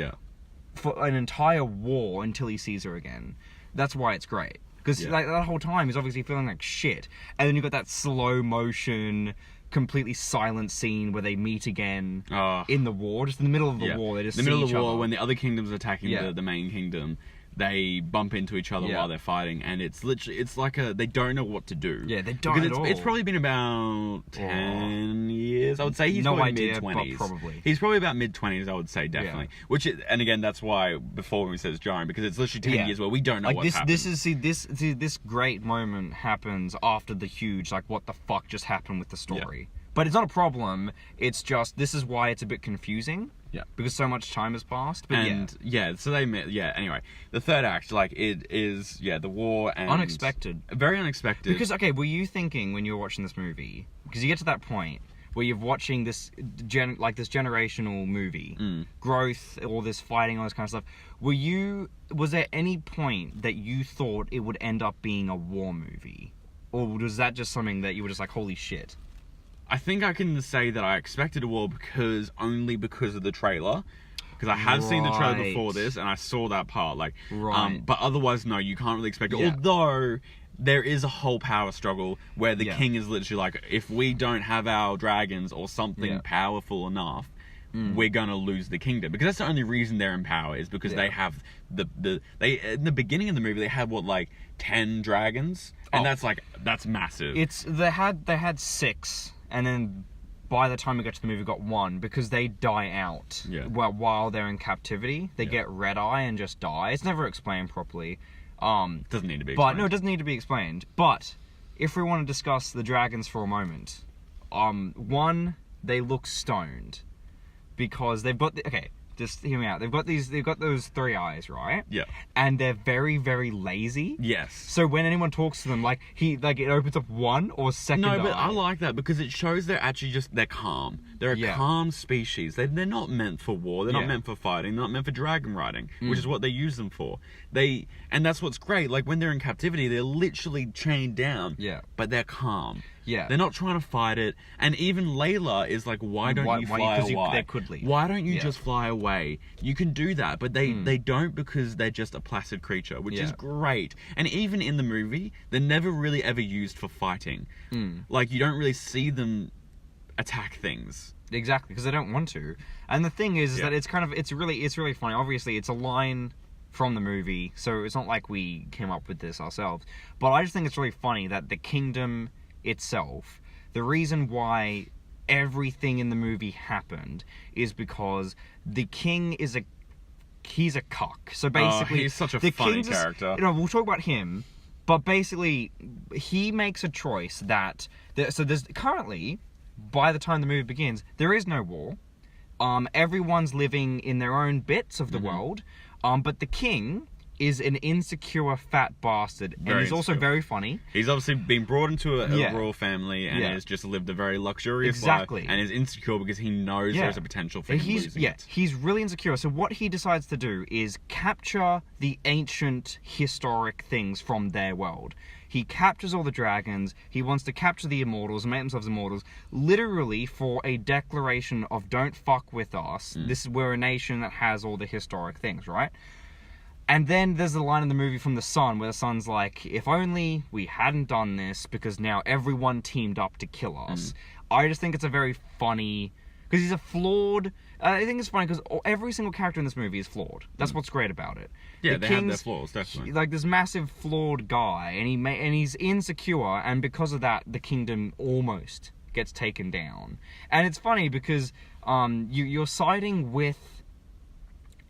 for an entire war until he sees her again. That's why it's great. Because like, that whole time, he's obviously feeling like shit. And then you've got that slow motion, completely silent scene where they meet again in the war. Just in the middle of the war, they just see each other. In the middle of the war, when the other kingdom's attacking the main kingdom, they bump into each other while they're fighting, and it's literally, it's like they don't know what to do. Yeah, they don't at all. It's probably been about 10 years. I would say he's probably mid-20s. Probably. He's probably about mid-20s, I would say, definitely. Which is, and again, that's why before we said it's jarring, because it's literally 10 years where we don't know what's happened. This great moment happens after the huge, like, what the fuck just happened with the story. But it's not a problem, it's just, this is why it's a bit confusing. Because so much time has passed. But so they met. Anyway, the third act, like, it is the war and unexpected, very unexpected. Because were you thinking when you were watching this movie? Because you get to that point where you're watching this this generational movie, growth, all this fighting, all this kind of stuff. Was there any point that you thought it would end up being a war movie, or was that just something that you were just like, holy shit? I think I can say that I expected a war only because of the trailer. Because I have seen the trailer before this, and I saw that part. But otherwise, no, you can't really expect it. Although, there is a whole power struggle where the king is literally like, if we don't have our dragons or something powerful enough, we're gonna lose the kingdom. Because that's the only reason they're in power, is because they have they in the beginning of the movie, they had 10 dragons? And that's massive. They had 6. And then by the time we get to the movie, we got 1, because they die out while they're in captivity. They get red eye and just die. It's never explained properly. Doesn't need to be But explained. no, it doesn't need to be explained. But if we want to discuss the dragons for a moment, one, they look stoned because they've got okay. Just hear me out. They've got those 3 eyes, right? Yeah. And they're very, very lazy. Yes. So when anyone talks to them, it opens up one or second No, eye. but I like that because it shows they're actually they're calm. They're a calm species. They're not meant for war. They're not meant for fighting. They're not meant for dragon riding, which is what they use them for. And that's what's great. Like when they're in captivity, they're literally chained down. Yeah. But they're calm. Yeah. They're not trying to fight it. And even Layla is like, why don't you fly away? They could leave. Why don't you just fly away? You can do that, but they don't because they're just a placid creature, which is great. And even in the movie, they're never really ever used for fighting. Like you don't really see them attack things. Exactly, because they don't want to. And the thing is that it's really funny. Obviously, it's a line from the movie, so it's not like we came up with this ourselves. But I just think it's really funny that the kingdom itself, the reason why everything in the movie happened is because the king is he's a cuck. So basically, he's such a funny character. We'll talk about him, but basically, he makes a choice that so there's currently, by the time the movie begins, there is no war. Everyone's living in their own bits of the world. But the king is an insecure fat bastard, and he's also very funny. He's obviously been brought into a royal family and has just lived a very luxurious life, and is insecure because he knows there's a potential for him losing it. He's really insecure. So what he decides to do is capture the ancient historic things from their world. He captures all the dragons. He wants to capture the immortals and make themselves immortals, literally for a declaration of "Don't fuck with us." We're a nation that has all the historic things, right? And then there's the line in the movie from the son where the son's like, if only we hadn't done this because now everyone teamed up to kill us. I just think it's a very funny, because he's a flawed, I think it's funny because every single character in this movie is flawed. That's what's great about it. Yeah, they have their flaws, definitely. Like this massive flawed guy, and he's insecure, and because of that, the kingdom almost gets taken down. And it's funny because you're siding with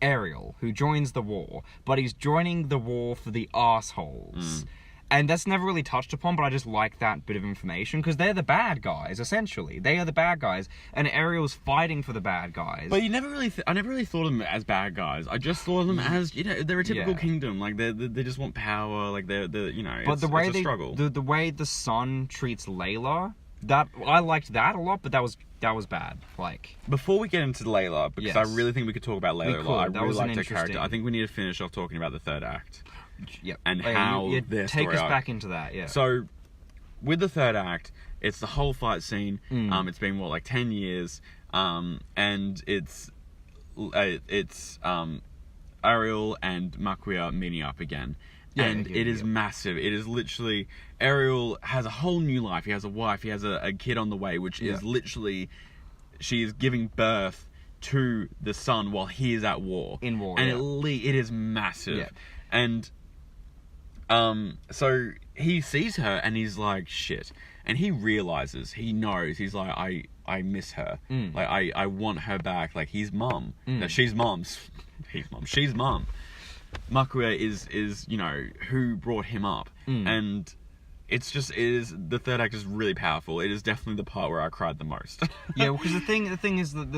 Ariel, who joins the war, but he's joining the war for the arseholes. And that's never really touched upon, but I just like that bit of information, because they're the bad guys, essentially. They are the bad guys, and Ariel's fighting for the bad guys. But I never really thought of them as bad guys. I just thought of them as, they're a typical kingdom. Like, they just want power, like, they're but the way it's a struggle. The way the son treats Layla, I liked that a lot, but that was bad. Like, before we get into Layla, because I really think we could talk about Layla a lot. I really liked her character. I think we need to finish off talking about the third act. Yep. And how their take story us arc. back into that. Yeah. So, with the third act, it's the whole fight scene. It's been 10 years, and it's Ariel and Maquia meeting up again. And it is massive. It is literally, Ariel has a whole new life. He has a wife. He has a kid on the way, which is literally, she is giving birth to the son while he is at war. In war, and it is massive. Yeah. And so he sees her and he's like, shit. And he realizes, he knows, he's like, I miss her. Like, I want her back. Like, he's mum. No, she's mom's. He's mum. She's mum. Maquia is who brought him up. And the third act is really powerful. It is definitely the part where I cried the most. Yeah, because the thing is that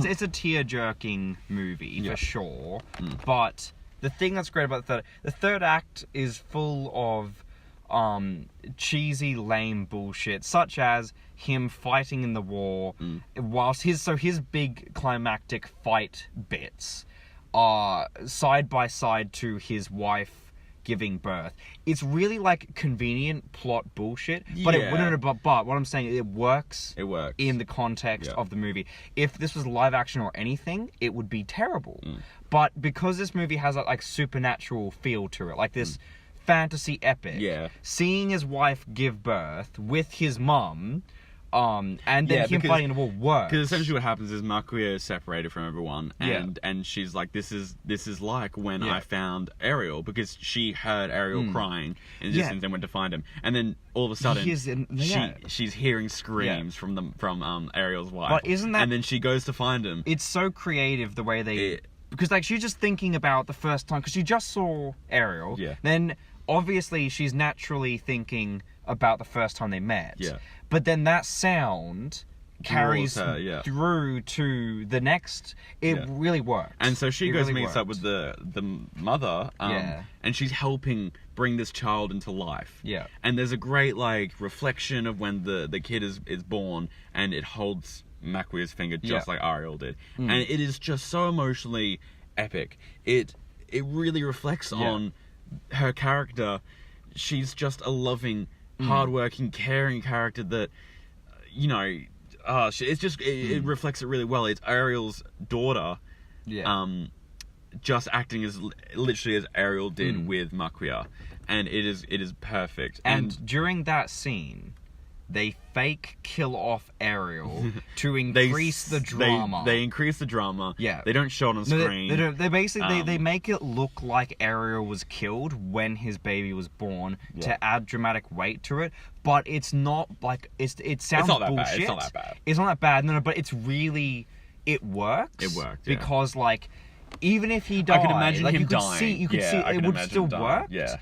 it's a tear-jerking movie for sure. But the thing that's great about the third act is full of cheesy, lame bullshit, such as him fighting in the war, whilst his big climactic fight bits are side by side to his wife giving birth. It's really like convenient plot bullshit, but but what I'm saying, it works. It works in the context of the movie. If this was live action or anything, it would be terrible. But because this movie has a supernatural feel to it, like this fantasy epic, seeing his wife give birth with his mum, and then him fighting in the war works. Because essentially what happens is Maquia is separated from everyone, and she's like, this is like when I found Ariel, because she heard Ariel crying in the distance and went to find him, and then all of a sudden she's hearing screams from Ariel's wife. But isn't that? And then she goes to find him. It's so creative the way they because like she's just thinking about the first time, because she just saw Ariel. Yeah. Then obviously she's naturally thinking about the first time they met. Yeah. But then that sound carries her, yeah. through to the next. It Yeah. really works. And so she It goes really meets up with the mother, Yeah. and she's helping bring this child into life. Yeah. And there's a great like reflection of when the kid is born, and it holds Maquia's finger just Yeah. like Ariel did, and it is just so emotionally epic. It really reflects on her character. She's just a loving, hardworking, caring character that, you know, it reflects it really well. It's Ariel's daughter, just acting as literally as Ariel did with Maquia, and it is perfect. And during that scene, they fake kill off Ariel to increase the drama. They increase the drama. Yeah. They don't show it on screen. They don't. They basically they make it look like Ariel was killed when his baby was born to add dramatic weight to it. But it's not like it sounds not that bullshit. bad. It's not that bad. It's not that bad. No, but it's really it works. It worked, yeah. Because like even if he died, I could imagine like, him you could dying. you could see I it could would imagine still him dying. work. Yeah.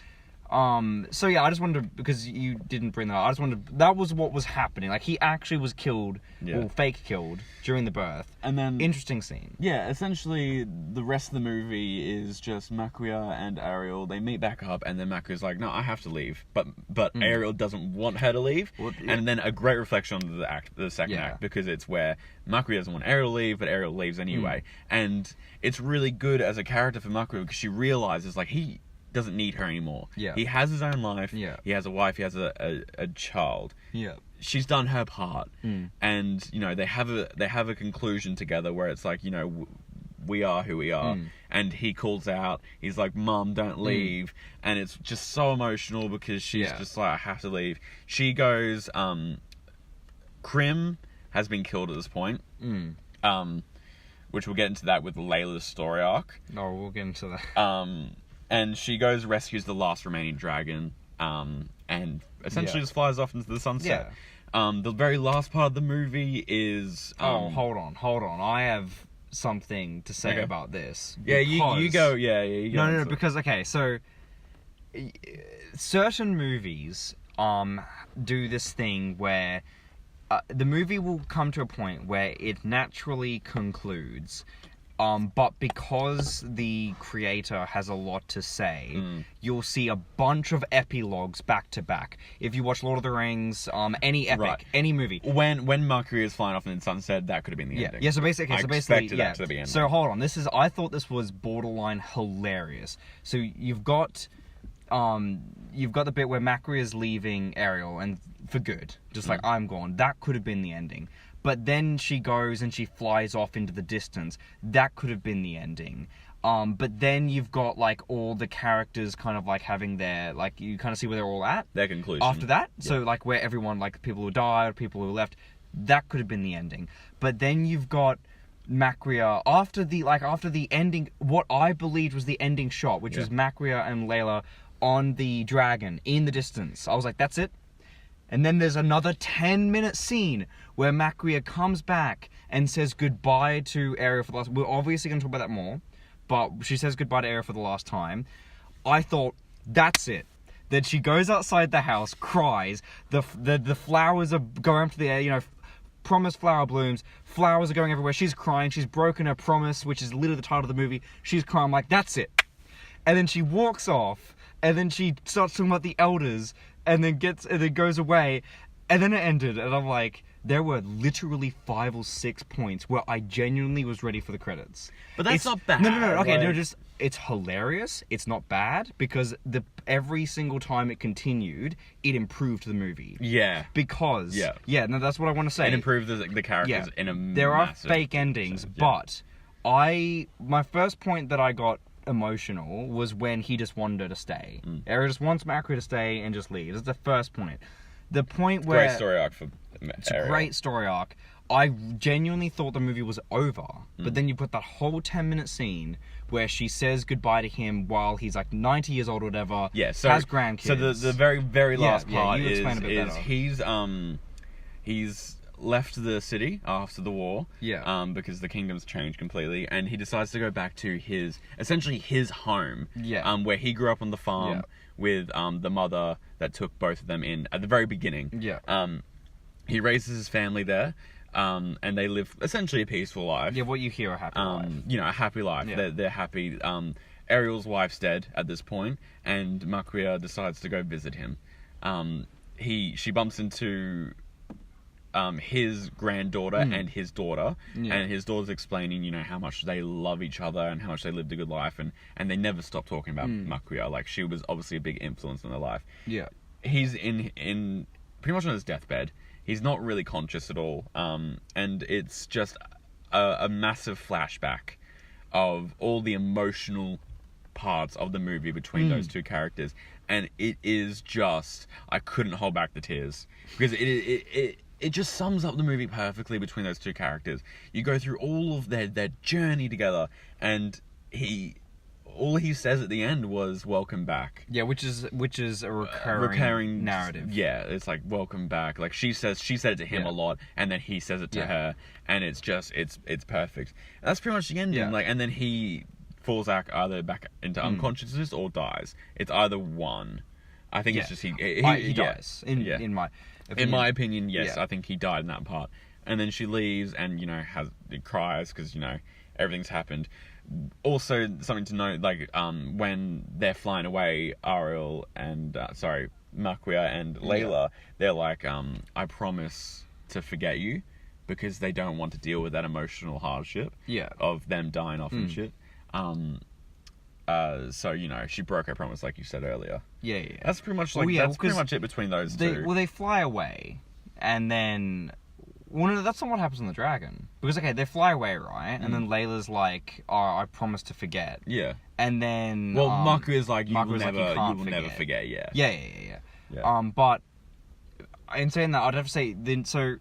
So yeah, I just wanted to, because you didn't bring that up, I just wanted to, that was what was happening. Like he actually was killed, or fake killed, during the birth. And then Interesting scene. yeah, essentially the rest of the movie is just Maquia and Ariel. They meet back up, and then Maquia's like, "No, I have to leave," but Ariel doesn't want her to leave. Well, and then a great reflection on the second act, because it's where Maquia doesn't want Ariel to leave, but Ariel leaves anyway, and it's really good as a character for Maquia because she realizes like he doesn't need her anymore. Yeah. He has his own life. Yeah. He has a wife. He has a child. Yeah. She's done her part, and you know they have a conclusion together where it's like, you know, we are who we are, and he calls out, he's like, "Mum, don't leave," and it's just so emotional because she's just like, "I have to leave." She goes, Krim has been killed at this point, which we'll get into that with Layla's story arc. No, we'll get into that. And she goes, rescues the last remaining dragon, and essentially just flies off into the sunset. The very last part of the movie is... hold on. I have something to say about this. Yeah, you go. Yeah, you go. No, because, okay, so... certain movies do this thing where the movie will come to a point where it naturally concludes... but because the creator has a lot to say, you'll see a bunch of epilogues back to back. If you watch Lord of the Rings, any epic, any movie. When Maquia is flying off in the sunset, that could have been the ending. Yeah, so basically, I expected that to be ending. So hold on, I thought this was borderline hilarious. So you've got the bit where Maquia is leaving Ariel and for good, just like I'm gone. That could have been the ending. But then she goes and she flies off into the distance. That could have been the ending. But then you've got, like, all the characters kind of, like, having their... Like, you kind of see where they're all at. Their conclusion. After that. Yeah. So, like, where everyone, like, people who died, people who left, that could have been the ending. But then you've got Maquia, after the ending... What I believed was the ending shot, which was Maquia and Layla on the dragon, in the distance. I was like, that's it? And then there's another 10-minute scene where Maquia comes back and says goodbye to Ariel for the last... We're obviously going to talk about that more, but she says goodbye to Ariel for the last time. I thought, that's it. Then she goes outside the house, cries, the flowers are going up to the air, you know, promise flower blooms, flowers are going everywhere, she's crying, she's broken her promise, which is literally the title of the movie, she's crying, I'm like, that's it. And then she walks off, and then she starts talking about the elders, and then goes away, and then it ended, and I'm like, there were literally 5 or 6 points where I genuinely was ready for the credits. But that's not bad. No, okay, like... no, just, it's hilarious, it's not bad, because every single time it continued, it improved the movie. Yeah. Because, no, that's what I want to say. It improved the characters in a There are massive fake endings, but my first point that I got emotional was when he just wanted her to stay. Ariel just wants Maquia to stay and just leave. That's the first point. The point where... Great story arc for It's a great story arc. I genuinely thought the movie was over, but then you put that whole 10-minute scene where she says goodbye to him while he's like 90 years old or whatever, has grandkids. So the very, very last part you explain is a bit better. he's left the city after the war. Yeah. Because the kingdom's changed completely, and he decides to go back to essentially his home. Yeah. Where he grew up on the farm. Yeah. With the mother that took both of them in at the very beginning. Yeah. He raises his family there, and they live essentially a peaceful life. Yeah, what you hear a happy life. A happy life. Yeah. They're happy. Ariel's wife's dead at this point, and Maquia decides to go visit him. She bumps into his granddaughter and his daughter, and his daughter's explaining, how much they love each other and how much they lived a good life, and they never stop talking about Maquia. Like, she was obviously a big influence in their life. Yeah. He's in pretty much on his deathbed. He's not really conscious at all, and it's just a massive flashback of all the emotional parts of the movie between those two characters, and it is just, I couldn't hold back the tears, because it just sums up the movie perfectly between those two characters. You go through all of their journey together, and all he says at the end was "welcome back." Yeah, which is a recurring narrative. Yeah, it's like "welcome back." Like, she said it to him a lot, and then he says it to her, and it's just it's perfect. And that's pretty much the ending. Yeah. Like, and then he falls either back into unconsciousness or dies. It's either one. I think it's just he dies. In my opinion. In my opinion, yes, Yeah. I think he died in that part. And then she leaves and, cries because, everything's happened. Also, something to note, like, when they're flying away, Maquia and Layla, they're like, I promise to forget you, because they don't want to deal with that emotional hardship of them dying off and shit. So, she broke her promise, like you said earlier. Yeah. That's pretty much that's pretty much it between those two. Well, they fly away, and then... Well, no, that's not what happens on the Dragon. Because, okay, they fly away, right? And then Layla's like, oh, I promise to forget. Yeah. And then... Well, Makua's like, you will never forget, yeah. Yeah. But, in saying that, I'd have to say, so...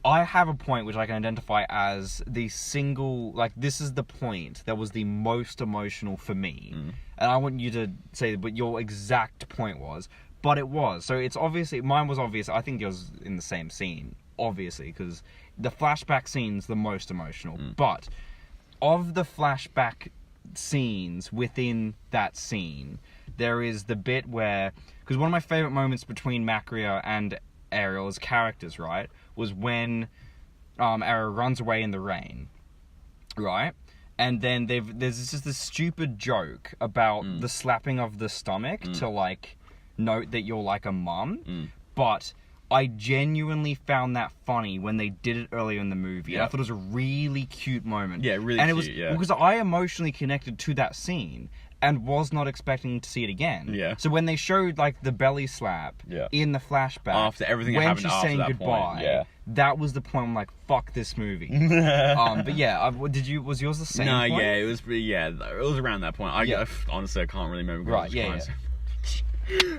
I have a point which I can identify as the single... Like, this is the point that was the most emotional for me. And I want you to say what your exact point was. But it was. So it's obviously... Mine was obvious. I think yours in the same scene. Obviously, because the flashback scene's the most emotional. But of the flashback scenes within that scene, there is the bit where... Because one of my favourite moments between Maquia and Ariel's characters, right, was when Ariel runs away in the rain, right? And then there's just this stupid joke about the slapping of the stomach to, like, note that you're like a mum. But I genuinely found that funny when they did it earlier in the movie. And I thought it was a really cute moment. Yeah, really and cute, it was, because I emotionally connected to that scene and was not expecting to see it again. Yeah. So when they showed, like, the belly slap in the flashback, after everything that when happened she's after saying that goodbye, point, that was the point. I'm like, fuck this movie. But yeah, was yours the same? No, point? yeah, it was around that point. Honestly, I can't really remember. Right, yeah.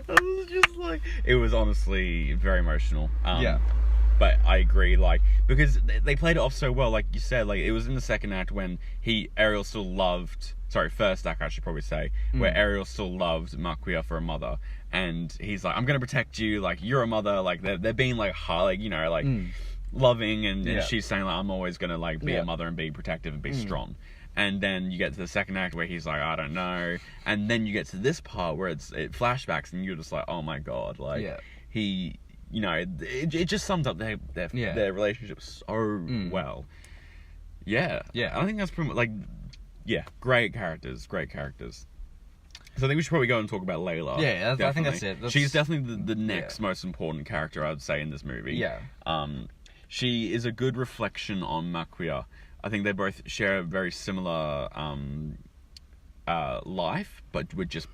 I was just like, it was honestly very emotional. Yeah. But I agree, like, because they played it off so well, like you said, like, it was in the second act when Ariel still loved, first act I should probably say, where Ariel still loved Maquia for a mother, and he's like, I'm gonna protect you, like, you're a mother, like, they're being, like, hard, like, loving, and she's saying, like, I'm always gonna, like, be a mother and be protective and be strong. And then you get to the second act where he's like, I don't know. And then you get to this part where it flashbacks and you're just like, oh my god, like, he, it just sums up their relationship so well. Yeah. I think that's pretty much, like, great characters. So I think we should probably go and talk about Layla. Yeah, I think that's it. She's definitely the next most important character, I'd say, in this movie. Yeah. She is a good reflection on Maquia. I think they both share a very similar life, but with just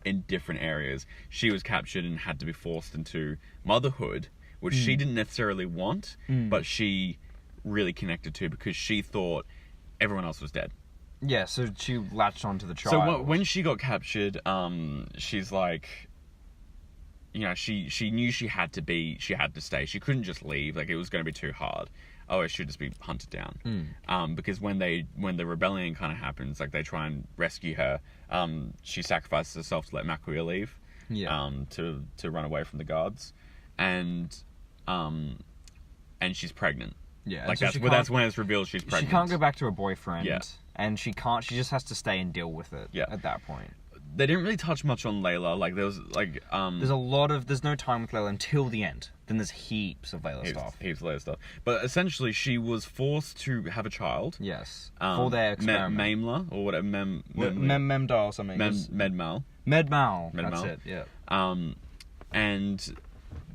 in different areas. She was captured and had to be forced into motherhood, which she didn't necessarily want, but she really connected to because she thought everyone else was dead. Yeah, so she latched onto the child. So when she got captured, she's like, she knew she had to stay. She couldn't just leave. Like, it was going to be too hard. Oh, it should just be hunted down. Because when the rebellion kind of happens, like, they try and rescue her, she sacrifices herself to let Maquia leave. To run away from the guards, and and she's pregnant. Yeah, Like so that's when it's revealed she's pregnant. She can't go back to her boyfriend. Yeah. And she just has to stay and deal with it. Yeah. At that point. They didn't really touch much on Layla. Like there was like There's no time with Layla until the end. Then there's heaps of Layla stuff. Heaps of Layla stuff. But essentially, she was forced to have a child. Yes. For their experiment. Mamla or whatever. Memdal or something. Medmal. Medmal. That's it. Yeah. And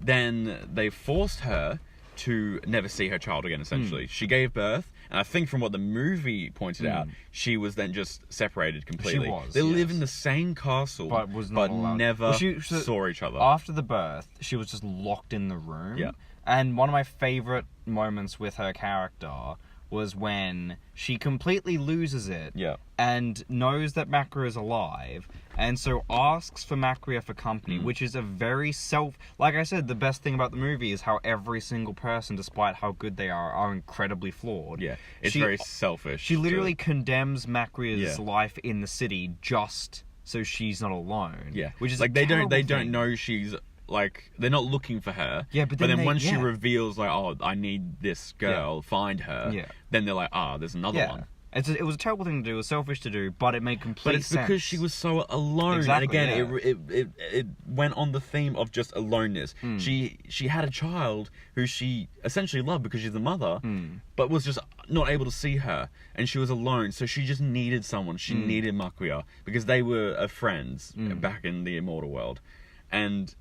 then they forced her to never see her child again, essentially. She gave birth, and I think from what the movie pointed out, she was then just separated completely. She was, they live in the same castle, but never saw each other. After the birth, she was just locked in the room. Yeah. And one of my favourite moments with her character was when she completely loses it and knows that Maquia is alive, and so asks for Maquia for company, which is a very like I said, the best thing about the movie is how every single person, despite how good they are incredibly flawed. Yeah, it's very selfish. She literally condemns Maquia's life in the city just so she's not alone. Yeah, which is like they don't know she's like they're not looking for her. Yeah, but then when she reveals like, oh, I need this girl, find her. Yeah. Then they're like, there's another one. It was a terrible thing to do. It was selfish to do, but it made complete sense. But it's because she was so alone. Exactly, and again, it went on the theme of just aloneness. She had a child who she essentially loved because she's a mother, but was just not able to see her, and she was alone. So she just needed someone. She needed Maquia because they were friends back in the immortal world, and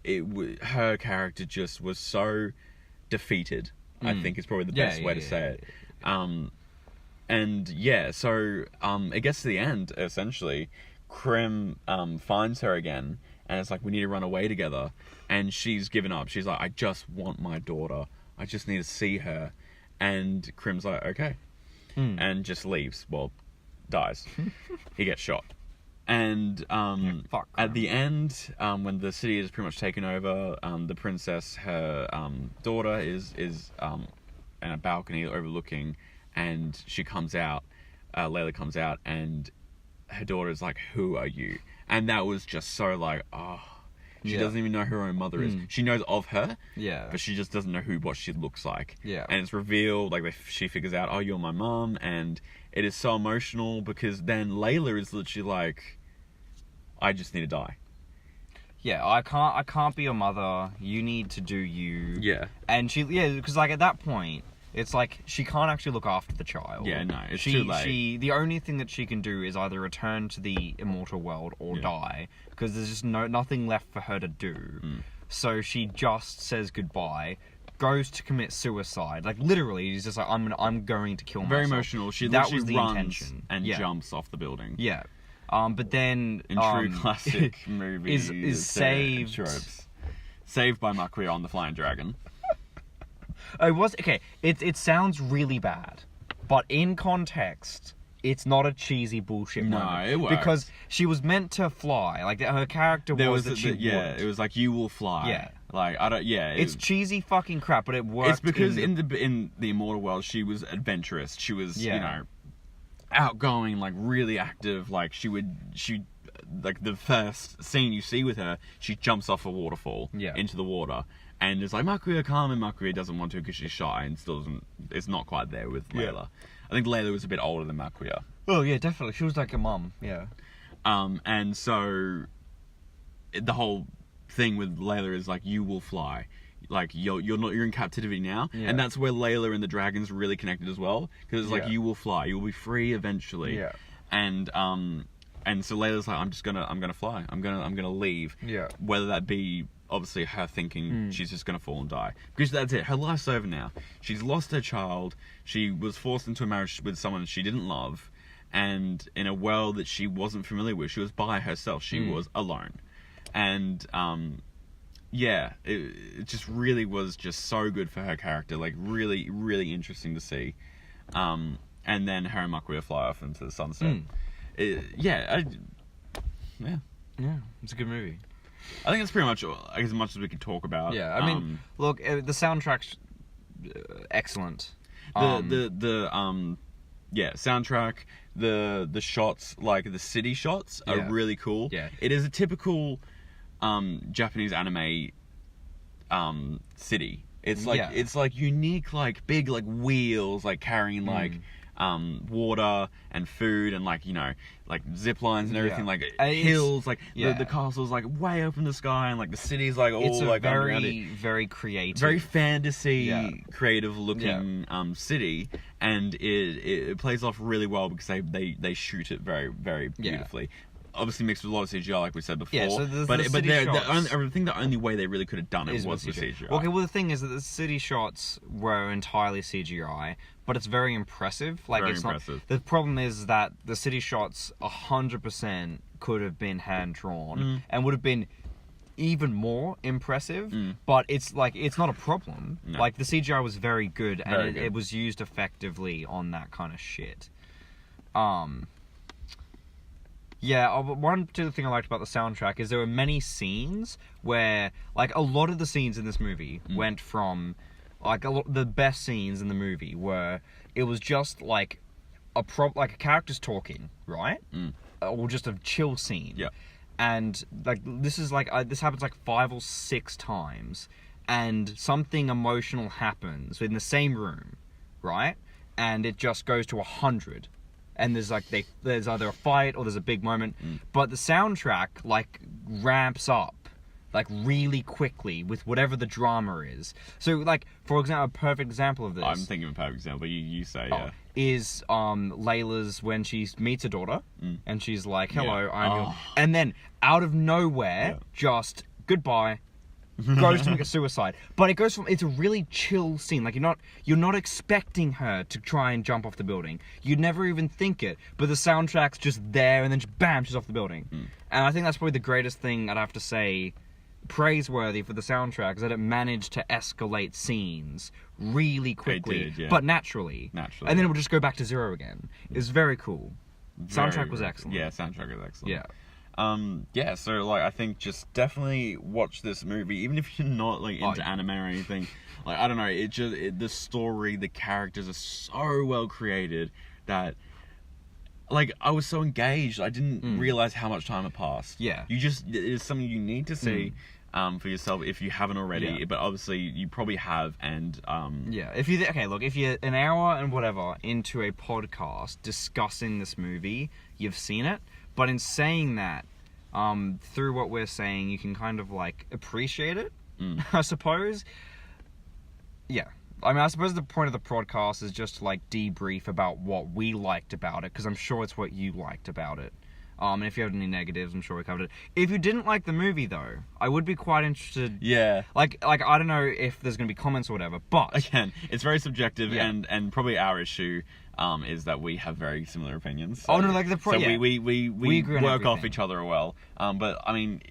her character just was so defeated. I think is probably the best way to say it. And yeah, so it gets to the end, essentially. Krim finds her again, and it's like, we need to run away together. And she's given up. She's like, I just want my daughter. I just need to see her. And Krim's like, okay. And just leaves. Well, dies. He gets shot. And at the end, when the city is pretty much taken over, the princess, her daughter, is in a balcony overlooking. And she comes out, Layla comes out, and her daughter is like, who are you? And that was just so like, she doesn't even know who her own mother is. She knows of her, but she just doesn't know what she looks like. Yeah. And it's revealed, like she figures out, oh, you're my mom, and it is so emotional because then Layla is literally like, I just need to die. Yeah, I can't be your mother. You need to do you. Yeah. And because like at that point, it's like she can't actually look after the child. Yeah, no, it's too late. The only thing that she can do is either return to the immortal world or die, because there's just nothing left for her to do. So she just says goodbye, goes to commit suicide. Like literally, she's just like, I'm going to kill myself. Very emotional. That was the intention. And jumps off the building. Yeah. But then in true classic movie is saved tropes. Saved by Maquia on the flying dragon. It sounds really bad, but in context, it's not a cheesy bullshit moment. No, it works. Because she was meant to fly. Like her character it was like, you will fly. Yeah. Like I don't. Yeah. It's cheesy fucking crap, but it worked. It's because in the immortal world, she was adventurous. She was outgoing, like really active. Like she like the first scene you see with her, she jumps off a waterfall into the water. And it's like, Maquia, calm, and Maquia doesn't want to because she's shy and still doesn't. It's not quite there with Layla. I think Layla was a bit older than Maquia. Oh yeah, definitely. She was like a mum. Yeah. And so the whole thing with Layla is like, you will fly. Like you're in captivity now, and that's where Layla and the dragons really connected as well, because it's like, you will fly. You will be free eventually. Yeah. And so Layla's like, I'm gonna fly. I'm gonna leave. Yeah. Whether that be obviously her thinking she's just gonna fall and die, because that's it. Her life's over now. She's lost her child. She was forced into a marriage with someone she didn't love, and in a world that she wasn't familiar with. She was by herself. She was alone, and it just really was just so good for her character. Like really, really interesting to see. And then her and Maquia fly off into the sunset. Yeah, it's a good movie. I think that's pretty much as much as we could talk about. Yeah, I mean, look, the soundtrack's excellent. Soundtrack, the shots, like the city shots, are really cool. Yeah, it is a typical Japanese anime city. It's like Yeah. it's like unique, like big, like wheels, like carrying like water and food and like like zip lines and everything, Yeah. like And it's- hills, like yeah. the castle's like way up in the sky and like the city's like all It's a like underground. very creative, Very fantasy, Yeah. creative looking city, and it plays off really well because they shoot it very very Yeah. beautifully. Obviously mixed with a lot of CGI, like we said before. Yeah, so the but city shots I think the only way they really could have done it is was with with CGI. Okay, well the thing is that the city shots were entirely CGI, but it's very impressive. Like Very it's impressive. not. The problem is that the city shots 100% could have been hand drawn and would have been even more impressive. But it's like it's not a problem. No. Like the CGI was very good, and Very good. it was used effectively on that kind of shit. Yeah, one particular thing I liked about the soundtrack is there were many scenes where, like, a lot of the scenes in this movie went from, like, the best scenes in the movie were, it was just, like, like, a character's talking, right? Or just a chill scene. Yeah. And, like, this is, like, this happens, like, 5 or 6 times, and something emotional happens in the same room, right? And it just goes to 100. And there's either a fight or there's a big moment, but the soundtrack like ramps up like really quickly with whatever the drama is. So like for example, a perfect example of this I'm thinking of a perfect example. You say yeah. is Layla's when she meets her daughter and she's like, "Hello, Yeah. I'm your," and then out of nowhere, just goodbye. Goes to commit suicide, but it goes from it's a really chill scene. Like you're not expecting her to try and jump off the building. You'd never even think it, but the soundtrack's just there, and then bam, she's off the building. And I think that's probably the greatest thing I'd have to say, praiseworthy for the soundtrack, is that it managed to escalate scenes really quickly, did, yeah. but naturally, and then it would just go back to zero again. It's very cool. Soundtrack was excellent. Yeah, soundtrack was excellent. Yeah. Yeah, so like I think just definitely watch this movie, even if you're not like into yeah. anime or anything. Like I don't know, the story, the characters are so well created that like I was so engaged. I didn't realize how much time had passed. Yeah. It's something you need to see for yourself if you haven't already. Yeah. But obviously you probably have, and yeah, if you're an hour and whatever into a podcast discussing this movie, you've seen it. But in saying that, through what we're saying, you can kind of like appreciate it, I suppose. Yeah. I mean, I suppose the point of the podcast is just to like debrief about what we liked about it, because I'm sure it's what you liked about it. And if you have any negatives, I'm sure we covered it. If you didn't like the movie, though, I would be quite interested. yeah. Like I don't know if there's going to be comments or whatever, but Again, it's very subjective, Yeah. and probably our issue is that we have very similar opinions. Oh, no, like so yeah. we agree on work off everything. each other well. But I mean,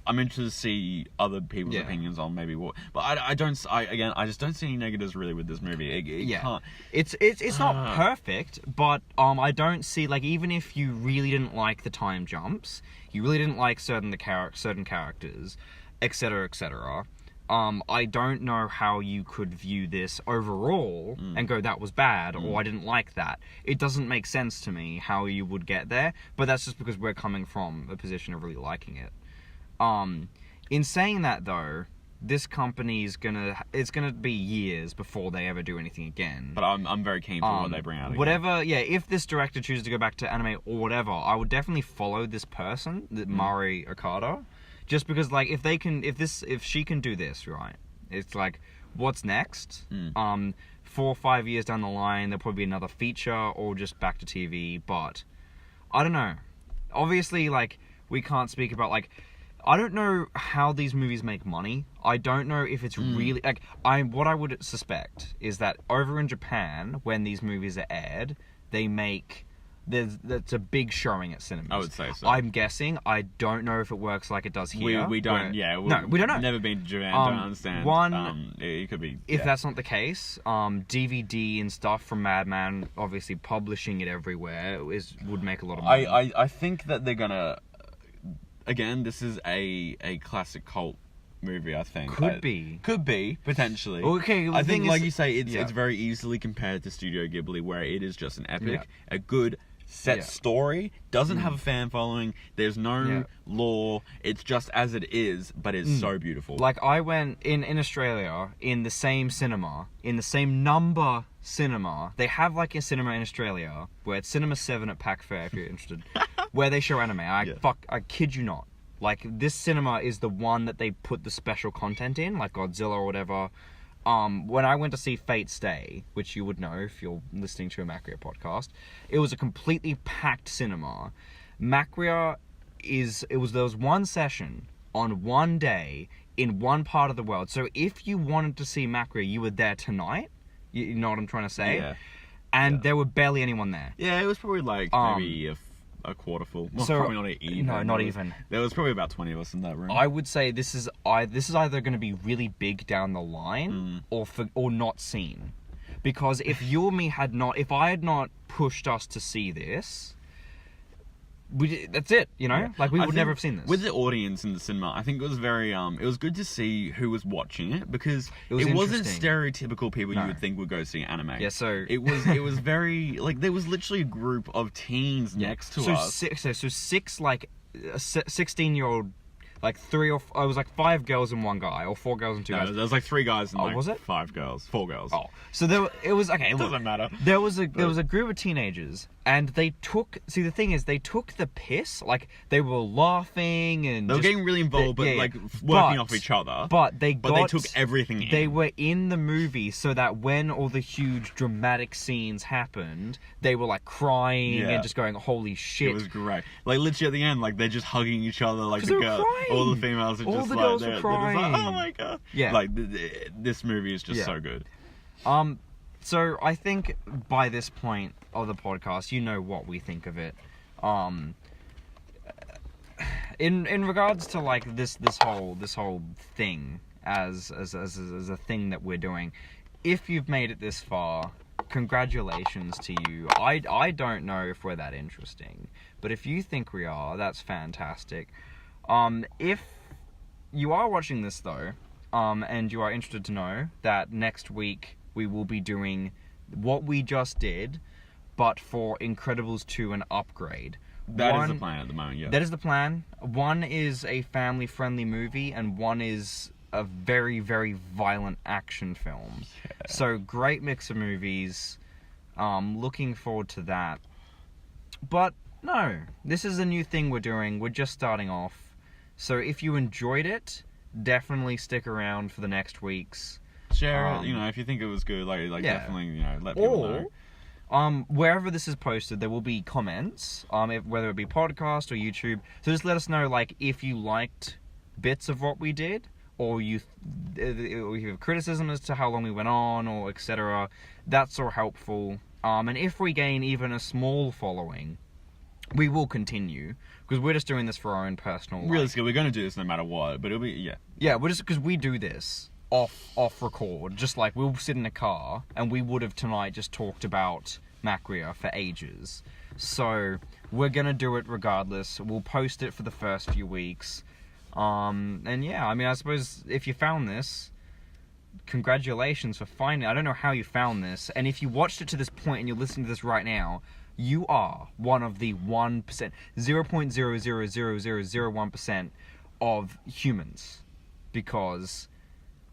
I'm interested to see other people's Yeah. opinions on maybe what. But I just don't see any negatives really with this movie. It yeah, can't. it's not perfect, but I don't see, like, even if you really didn't like the time jumps, you really didn't like certain characters, etc., etc. I don't know how you could view this overall and go, that was bad, or I didn't like that. It doesn't make sense to me how you would get there, but that's just because we're coming from a position of really liking it. In saying that, though, this company it's gonna be years before they ever do anything again. But I'm very keen for what they bring out. Again. Whatever, yeah. If this director chooses to go back to anime or whatever, I would definitely follow this person, Mari Okada, just because, like, if she can do this, right? It's like, what's next? 4 or 5 years down the line, there'll probably be another feature or just back to TV. But I don't know. Obviously, like, we can't speak about, like, I don't know how these movies make money. I don't know if it's really like what I would suspect is that over in Japan, when these movies are aired, they make that's a big showing at cinemas. I would say so. I'm guessing. I don't know if it works like it does here. We don't. where- Yeah. No, we don't know. Never been to Japan. Don't understand. It could be. If yeah. that's not the case, DVD and stuff from Madman, obviously publishing it everywhere would make a lot of money. I think that they're gonna. Again, this is a classic cult movie. I think Could be potentially. Okay, the I thing think, like is- you say, yeah. it's very easily compared to Studio Ghibli, where it is just an epic, a good set story, doesn't have a fan following, there's no lore, it's just as it is, but it's so beautiful. Like, I went in Australia, in the same cinema, in the same number cinema. They have, like, a cinema in Australia, where it's Cinema 7 at Pack Fair, if you're interested, where they show anime. I kid you not. Like, this cinema is the one that they put the special content in, like Godzilla or whatever. When I went to see Fate Stay, which you would know if you're listening to a Maquia podcast, it was a completely packed cinema. Maquia there was one session on one day in one part of the world. So if you wanted to see Maquia, you were there tonight. You know what I'm trying to say? Yeah. And there were barely anyone there. Yeah, it was probably like maybe a quarter full. Well, so, probably not even. No, not even. There was probably about 20 of us in that room. I would say this is either going to be really big down the line or not seen. Because if you or me if I had not pushed us to see this, that's it, you know? Yeah. Like, we would never have seen this. With the audience in the cinema, I think it was very, it was good to see who was watching it, because it wasn't stereotypical people you would think would go see anime. Yeah, so... It was very, like, there was literally a group of teens next to us. So six, like, 16-year-old... Like, it was like 5 girls and 1 guy, or 4 girls and 2 guys. There was like 3 guys and was it? 5 girls, 4 girls. Oh, so it was okay. It doesn't matter. There was a group of teenagers, and they took. See, the thing is, they took the piss. Like, they were laughing and they were getting really involved, but working off each other. But they took everything in. They were in the movie, so that when all the huge dramatic scenes happened, they were like crying and just going, "Holy shit!" It was great. Like, literally at the end, like, they're just hugging each other, like the girl. Crying. All the females are all just the like, girls were crying. They're just like, oh my god. Yeah. Like, this movie is just so good. So I think by this point of the podcast, you know what we think of it. In regards to, like, this whole thing as a thing that we're doing, if you've made it this far, congratulations to you. I don't know if we're that interesting, but if you think we are, that's fantastic. If you are watching this, though, and you are interested to know that next week we will be doing what we just did, but for Incredibles 2 an upgrade. That is the plan at the moment, yeah. That is the plan. One is a family-friendly movie, and one is a very, very violent action film. Yeah. So, great mix of movies. Looking forward to that. But, no, this is a new thing we're doing. We're just starting off. So if you enjoyed it, definitely stick around for the next weeks. Share it, if you think it was good, definitely, let people know. Wherever this is posted, there will be comments, whether it be podcast or YouTube. So just let us know, like, if you liked bits of what we did, or you have criticism as to how long we went on, or etc. That's all helpful. And if we gain even a small following, we will continue, because we're just doing this for our own personal... Realistically, we're going to do this no matter what, but it'll be, Yeah, we're just... Because we do this off record, just like we'll sit in a car, and we would have tonight just talked about Maquia for ages. So, we're going to do it regardless. We'll post it for the first few weeks. And yeah, I mean, I suppose if you found this, congratulations for finding it. I don't know how you found this, and if you watched it to this point and you're listening to this right now, you are one of the 1%, 0.00001% of humans, because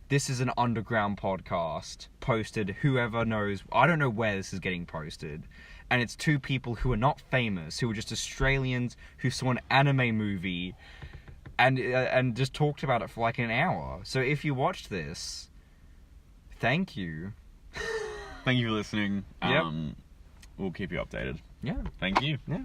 this is an underground podcast posted, whoever knows, I don't know where this is getting posted, and it's 2 people who are not famous, who are just Australians who saw an anime movie and just talked about it for like an hour. So if you watched this, thank you. Thank you for listening. Yep. We'll keep you updated. Yeah. Thank you. Yeah.